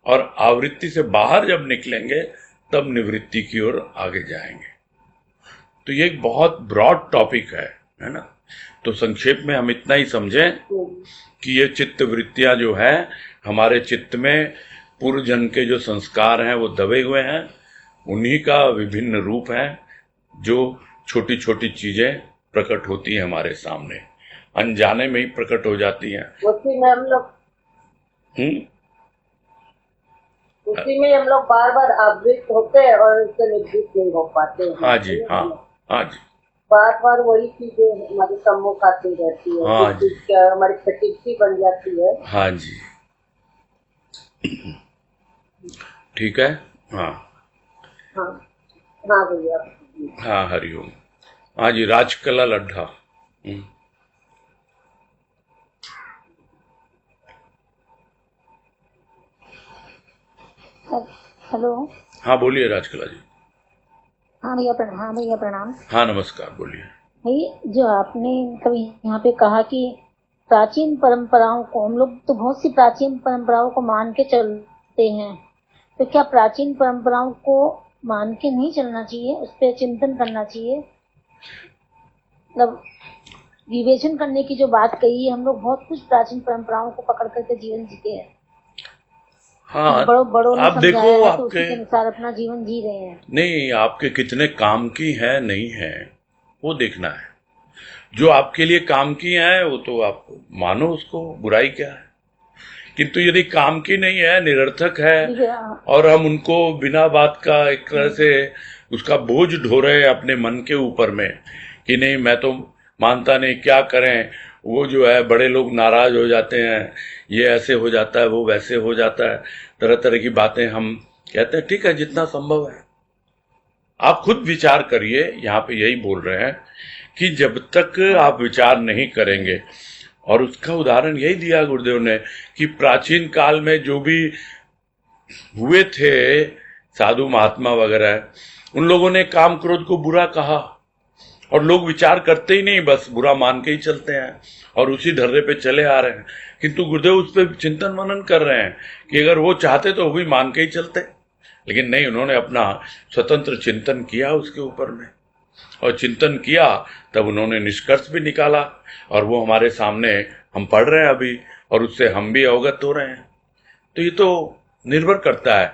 और आवृत्ति से बाहर जब निकलेंगे तब निवृत्ति की ओर आगे जाएंगे। तो ये एक बहुत ब्रॉड टॉपिक है ना। तो संक्षेप में हम इतना ही समझें कि ये चित्त वृत्तियां जो है हमारे चित्त में पूर्व जन्म के जो संस्कार हैं वो दबे हुए हैं, उन्हीं का विभिन्न रूप है, जो छोटी छोटी चीजें प्रकट होती हैं हमारे सामने, अनजाने में ही प्रकट हो जाती हैं। उसी में हम लोग बार बार आवृत होते हैं और उससे निवृत्त नहीं हो पाते हैं। हाँ जी, हाँ हाँ जी, बार बार वही चीजें हमारे सम्मुख आती रहती है। हाँ जी, हमारी प्रकृति बन जाती है। हाँ जी, ठीक है। हाँ हाँ हाँ भैया, हाँ हरिओम। हाँ जी, राजकला लड्ढा। हेलो। हाँ बोलिए राजकला जी। हाँ भैया प्रणाम। हाँ नमस्कार, बोलिए। भाई जो आपने कभी यहाँ पे कहा कि प्राचीन परंपराओं को, हम लोग तो बहुत सी प्राचीन परंपराओं को मान के चलते हैं, तो क्या प्राचीन परंपराओं को मान के नहीं चलना चाहिए, उस पर चिंतन करना चाहिए? मतलब विवेचन करने की जो बात कही है, हम लोग बहुत कुछ प्राचीन परंपराओं को पकड़ करके जीवन जीते हैं। हाँ, बड़ों ने आप देखो समझाया है, तो आपके उसी के अनुसार अपना जीवन जी रहे हैं। नहीं, आपके कितने काम की है नहीं है वो देखना है। जो आपके लिए काम की है वो तो आप मानो, उसको बुराई क्या है। किंतु यदि काम की नहीं है, निरर्थक है, और हम उनको बिना बात का एक तरह से उसका बोझ ढो रहे हैं अपने मन के ऊपर में कि नहीं मैं तो मानता नहीं, क्या करें, वो जो है बड़े लोग नाराज हो जाते हैं, ये ऐसे हो जाता है, वो वैसे हो जाता है, तरह तरह की बातें हम कहते हैं। ठीक है, जितना संभव है आप खुद विचार करिए। यहाँ पे यही बोल रहे हैं कि जब तक आप विचार नहीं करेंगे, और उसका उदाहरण यही दिया गुरुदेव ने कि प्राचीन काल में जो भी हुए थे साधु महात्मा वगैरह, उन लोगों ने काम क्रोध को बुरा कहा और लोग विचार करते ही नहीं, बस बुरा मान के ही चलते हैं और उसी ढर्रे पे चले आ रहे हैं। किंतु गुरुदेव उस पर चिंतन मनन कर रहे हैं कि अगर वो चाहते तो वो भी मान के ही चलते, लेकिन नहीं, उन्होंने अपना स्वतंत्र चिंतन किया उसके ऊपर में, और चिंतन किया तब उन्होंने निष्कर्ष भी निकाला, और वो हमारे सामने हम पढ़ रहे हैं अभी, और उससे हम भी अवगत हो रहे हैं। तो ये तो निर्भर करता है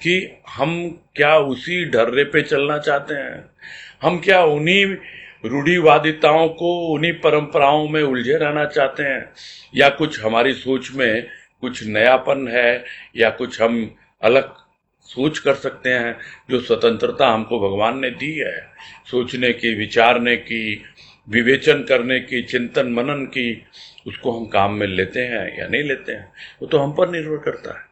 कि हम क्या उसी ढर्रे पे चलना चाहते हैं, हम क्या उन्हीं रूढ़िवादिताओं को, उन्हीं परंपराओं में उलझे रहना चाहते हैं, या कुछ हमारी सोच में कुछ नयापन है, या कुछ हम अलग सोच कर सकते हैं। जो स्वतंत्रता हमको भगवान ने दी है सोचने की, विचारने की, विवेचन करने की, चिंतन मनन की, उसको हम काम में लेते हैं या नहीं लेते हैं, वो तो हम पर निर्भर करता है।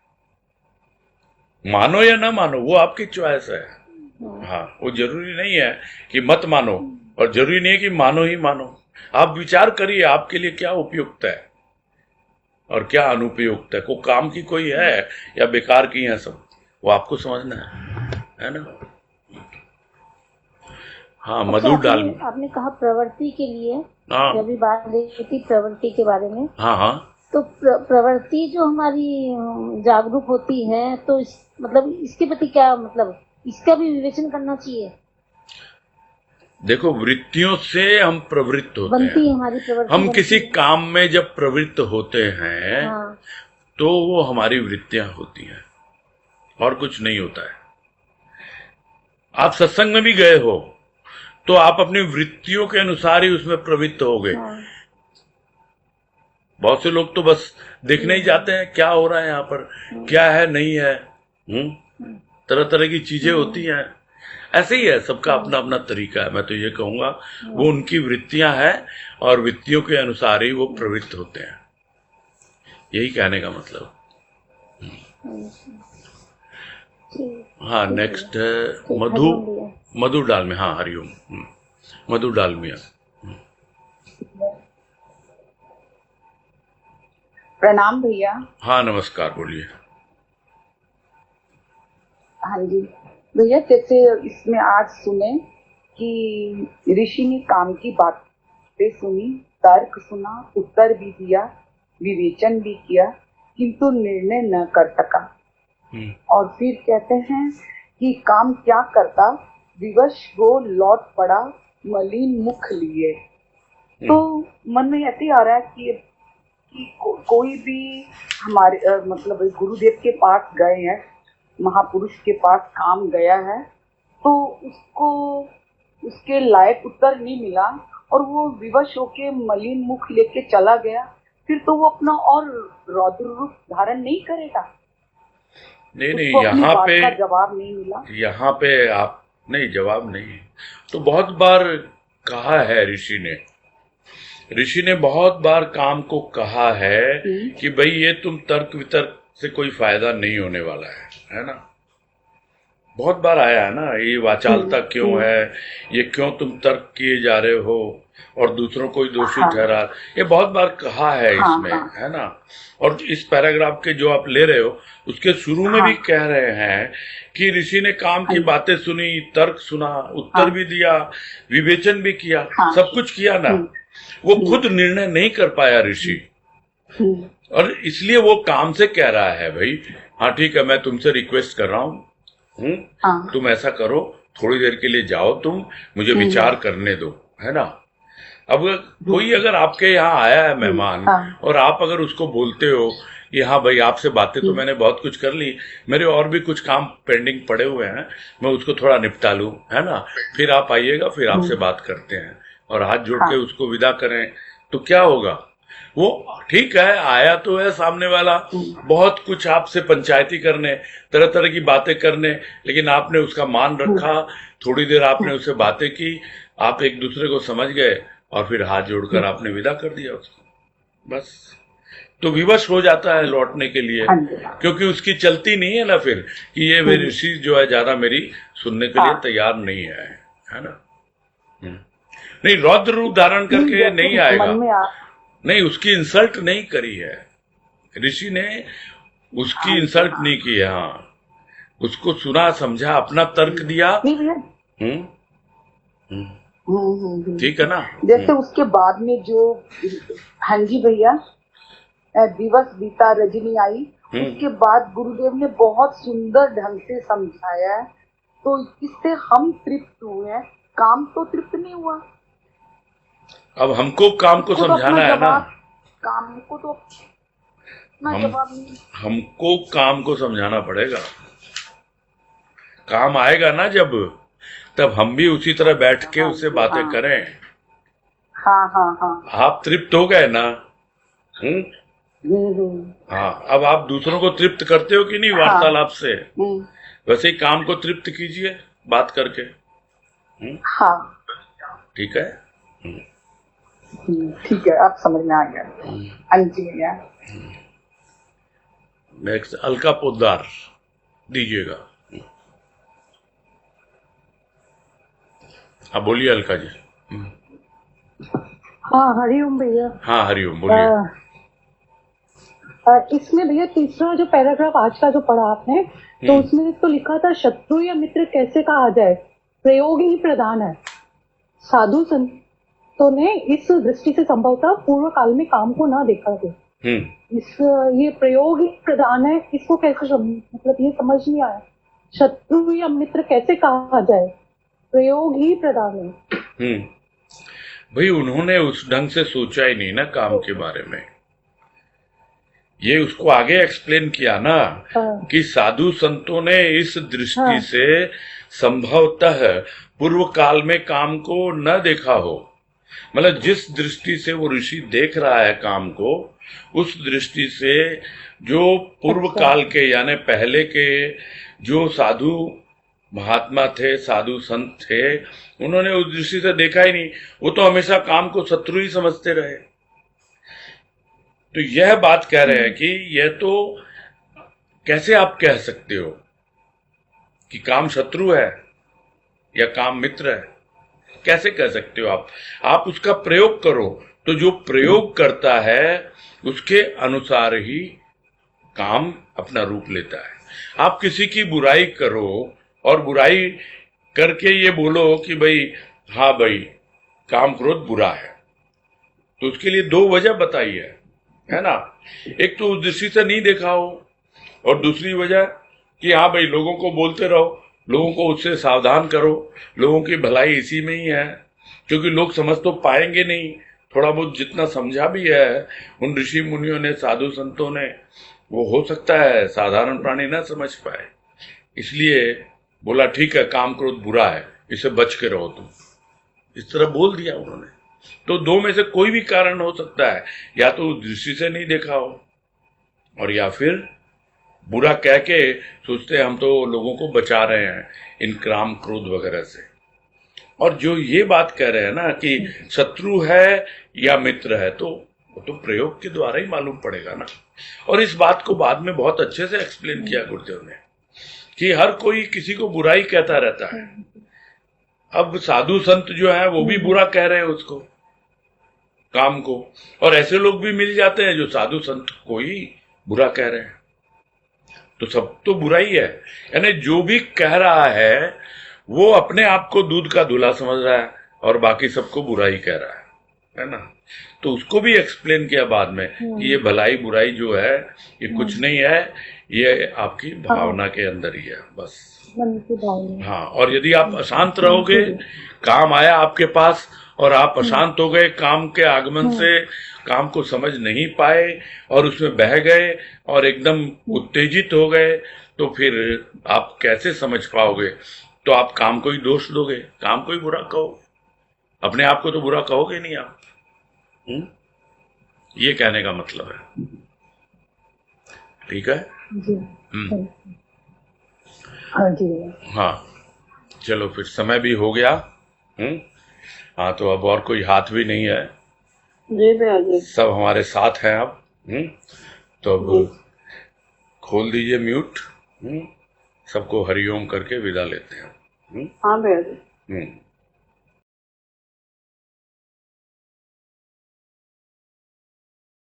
मानो या ना मानो वो आपकी चॉइस है। हाँ, वो जरूरी नहीं है कि मत मानो, और जरूरी नहीं है कि मानो ही मानो। आप विचार करिए आपके लिए क्या उपयुक्त है और क्या अनुपयुक्त है, को काम की कोई है या बेकार की है, सब वो आपको समझना है ना। हाँ, मधु डाल। आपने कहा प्रवृत्ति के लिए, हाँ, जब भी बात रही थी प्रवृत्ति के बारे में, हाँ हाँ, तो प्रवृत्ति जो हमारी जागरूक होती है, तो मतलब इसके प्रति क्या, मतलब इसका भी विवेचन करना चाहिए। देखो, वृत्तियों से हम प्रवृत्त होते बनती हैं, हमारी प्रवृत्ति, हम किसी काम में जब प्रवृत्त होते हैं, हाँ, तो वो हमारी वृत्तियां होती हैं और कुछ नहीं होता है। आप सत्संग में भी गए हो तो आप अपनी वृत्तियों के अनुसार ही उसमें प्रवृत्त हो गए। हाँ, बहुत से लोग तो बस देखने ही जाते हैं क्या हो रहा है यहाँ पर, क्या है नहीं है, तरह तरह की चीजें होती हैं। ऐसे ही है, सबका अपना अपना तरीका है। मैं तो ये कहूंगा वो उनकी वृत्तियां हैं और वृत्तियों के अनुसार ही वो प्रवृत्त होते हैं, यही कहने का मतलब। हाँ, नेक्स्ट है मधु डाल में। हाँ, हरिओम। मधु डाल मिया। प्रणाम भैया। हाँ, नमस्कार, बोलिए। हाँ जी भैया, जैसे इसमें आज सुने कि ऋषि ने काम की बातें सुनी, तर्क सुना, उत्तर भी दिया, विवेचन भी किया, किंतु निर्णय न कर सका। और फिर कहते हैं कि काम क्या करता, विवश हो लौट पड़ा मलिन मुख लिए। तो मन में ऐसे आ रहा है कि कोई भी हमारे मतलब गुरुदेव के पास गए हैं, महापुरुष के पास काम गया है, तो उसको उसके लायक उत्तर नहीं मिला और वो विवश होके मलिन मुख लेके चला गया, फिर तो वो अपना और रौद्र रूप धारण नहीं करेगा। नहीं, यहाँ पे जवाब नहीं मिला। यहाँ पे आप नहीं, जवाब नहीं। तो बहुत बार कहा है ऋषि ने बहुत बार काम को कहा है कि भाई ये तुम तर्क वितर्क से कोई फायदा नहीं होने वाला है ना। बहुत बार आया है ना, ये वाचालता क्यों है, ये क्यों तुम तर्क किए जा रहे हो और दूसरों को ही दोषी ठहरा, ये बहुत बार कहा है इसमें, है ना। और इस पैराग्राफ के जो आप ले रहे हो उसके शुरू में भी कह रहे हैं कि ऋषि ने काम की बातें सुनी, तर्क सुना, उत्तर भी दिया, विवेचन भी किया, सब कुछ किया ना। वो खुद निर्णय नहीं कर पाया ऋषि, और इसलिए वो काम से कह रहा है भाई हाँ ठीक है, मैं तुमसे रिक्वेस्ट कर रहा हूँ, तुम ऐसा करो, थोड़ी देर के लिए जाओ, तुम मुझे विचार करने दो, है ना। अब कोई अगर आपके यहाँ आया है मेहमान और आप अगर उसको बोलते हो कि हाँ भाई आपसे बातें तो मैंने बहुत कुछ कर ली, मेरे और भी कुछ काम पेंडिंग पड़े हुए हैं, मैं उसको थोड़ा निपटा लूं, है ना, फिर आप आइएगा, फिर आपसे बात करते हैं, और हाथ जोड़ के उसको विदा करें, तो क्या होगा। वो ठीक है, आया तो है सामने वाला बहुत कुछ आपसे पंचायती करने, तरह तरह की बातें करने, लेकिन आपने उसका मान रखा, थोड़ी देर आपने उससे बातें की, आप एक दूसरे को समझ गए और फिर हाथ जोड़कर आपने विदा कर दिया उसको, बस। तो विवश हो जाता है लौटने के लिए, हाँ जी। क्योंकि उसकी चलती नहीं है ना फिर कि ये वे ऋषि जो है ज्यादा मेरी सुनने के लिए तैयार नहीं है ना। नहीं, रौद्र रूप धारण करके नहीं आएगा, मन में नहीं, उसकी इंसल्ट नहीं करी है ऋषि ने, उसकी इंसल्ट नहीं की है। हाँ, उसको सुना, समझा, अपना तर्क दिया। नहीं भैया, ठीक है ना। जैसे उसके बाद में जो, हाँ जी भैया, दिवस बीता रजनी आई, उसके बाद गुरुदेव ने बहुत सुंदर ढंग से समझाया है, तो इससे हम तृप्त हुए हैं, काम तो तृप्त नहीं हुआ। अब हमको काम को समझाना है ना, काम को तो जवाब नहीं, हमको काम को समझाना पड़ेगा। काम आएगा ना जब, तब हम भी उसी तरह बैठ के उससे बातें करें। हाँ हाँ हाँ, आप तृप्त हो गए ना। हाँ, अब आप दूसरों को तृप्त करते हो कि नहीं वार्तालाप से, वैसे ही काम को तृप्त कीजिए बात करके। हाँ, ठीक है। ठीक है, आप समझ में आ गया। हाँ जी भैया। नेक्स्ट अलका पोद्दार दीजिएगा। आप बोलिए अलका जी। हाँ, हरिओम भैया। हाँ, हरिओम, बोलिए। इसमें भैया तीसरा जो पैराग्राफ आज का जो पढ़ा आपने, तो उसमें तो लिखा था शत्रु या मित्र कैसे कहा जाए, प्रयोग ही प्रधान है। साधु संतों ने इस दृष्टि से संभवतः पूर्व काल में काम को ना देखा है। ये प्रयोग ही प्रधान है, इसको कैसे मतलब ये समझ नहीं आया, शत्रु या मित्र कैसे कहा जाए, प्रयोग ही प्रधान है। भाई उन्होंने उस ढंग से सोचा ही नहीं ना काम के बारे में। ये उसको आगे एक्सप्लेन किया ना कि साधु संतों ने इस दृष्टि से संभवतः पूर्व काल में काम को न देखा हो, मतलब जिस दृष्टि से वो ऋषि देख रहा है काम को, उस दृष्टि से जो पूर्व काल के यानी पहले के जो साधु महात्मा थे, साधु संत थे, उन्होंने उस दृष्टि से देखा ही नहीं। वो तो हमेशा काम को शत्रु ही समझते रहे। तो यह बात कह रहे हैं कि यह तो कैसे आप कह सकते हो कि काम शत्रु है या काम मित्र है, कैसे कह सकते हो आप उसका प्रयोग करो, तो जो प्रयोग करता है उसके अनुसार ही काम अपना रूप लेता है। आप किसी की बुराई करो और बुराई करके ये बोलो कि भाई हाँ भाई काम क्रोध बुरा है, तो उसके लिए दो वजह बताई है ना। एक तो उस दृष्टि से नहीं देखा हो, और दूसरी वजह कि हाँ भाई लोगों को बोलते रहो, लोगों को उससे सावधान करो, लोगों की भलाई इसी में ही है, क्योंकि लोग समझ तो पाएंगे नहीं। थोड़ा बहुत जितना समझा भी है उन ऋषि मुनियों ने, साधु संतों ने, वो हो सकता है साधारण प्राणी ना समझ पाए, इसलिए बोला ठीक है काम क्रोध बुरा है, इसे बच के रहो तुम, इस तरह बोल दिया उन्होंने। तो दो में से कोई भी कारण हो सकता है, या तो उस दृष्टि से नहीं देखा हो, और या फिर बुरा कह के सोचते हम तो लोगों को बचा रहे हैं इन काम क्रोध वगैरह से। और जो ये बात कह रहे हैं ना कि शत्रु है या मित्र है, तो वो तो प्रयोग के द्वारा ही मालूम पड़ेगा ना। और इस बात को बाद में बहुत अच्छे से एक्सप्लेन किया गुरुदेव ने कि हर कोई किसी को बुराई कहता रहता है। अब साधु संत जो है वो भी बुरा कह रहे हैं उसको, काम को, और ऐसे लोग भी मिल जाते हैं जो साधु संत को ही बुरा कह रहे हैं। तो सब तो बुरा ही है, यानी जो भी कह रहा है वो अपने आप को दूध का धुला समझ रहा है और बाकी सबको बुरा ही कह रहा है ना। तो उसको भी एक्सप्लेन किया बाद में कि ये भलाई बुराई जो है ये कुछ नहीं है, ये आपकी भावना के अंदर ही है बस। हाँ, और यदि आप अशांत रहोगे, काम आया आपके पास और आप अशांत हो गए काम के आगमन से, काम को समझ नहीं पाए और उसमें बह गए और एकदम उत्तेजित हो गए, तो फिर आप कैसे समझ पाओगे? तो आप काम को ही दोष दोगे, काम को ही बुरा कहो, अपने आप को तो बुरा कहोगे नहीं आप। ये कहने का मतलब है, ठीक है। हाँ जी। हाँ, चलो फिर समय भी हो गया। हाँ, तो अब और कोई हाथ भी नहीं है, जी भैया जी। सब हमारे साथ हैं अब। तो जी। अब खोल दीजिए म्यूट। सबको हरिओम करके विदा लेते हैं। हाँ भैया जी। हम्म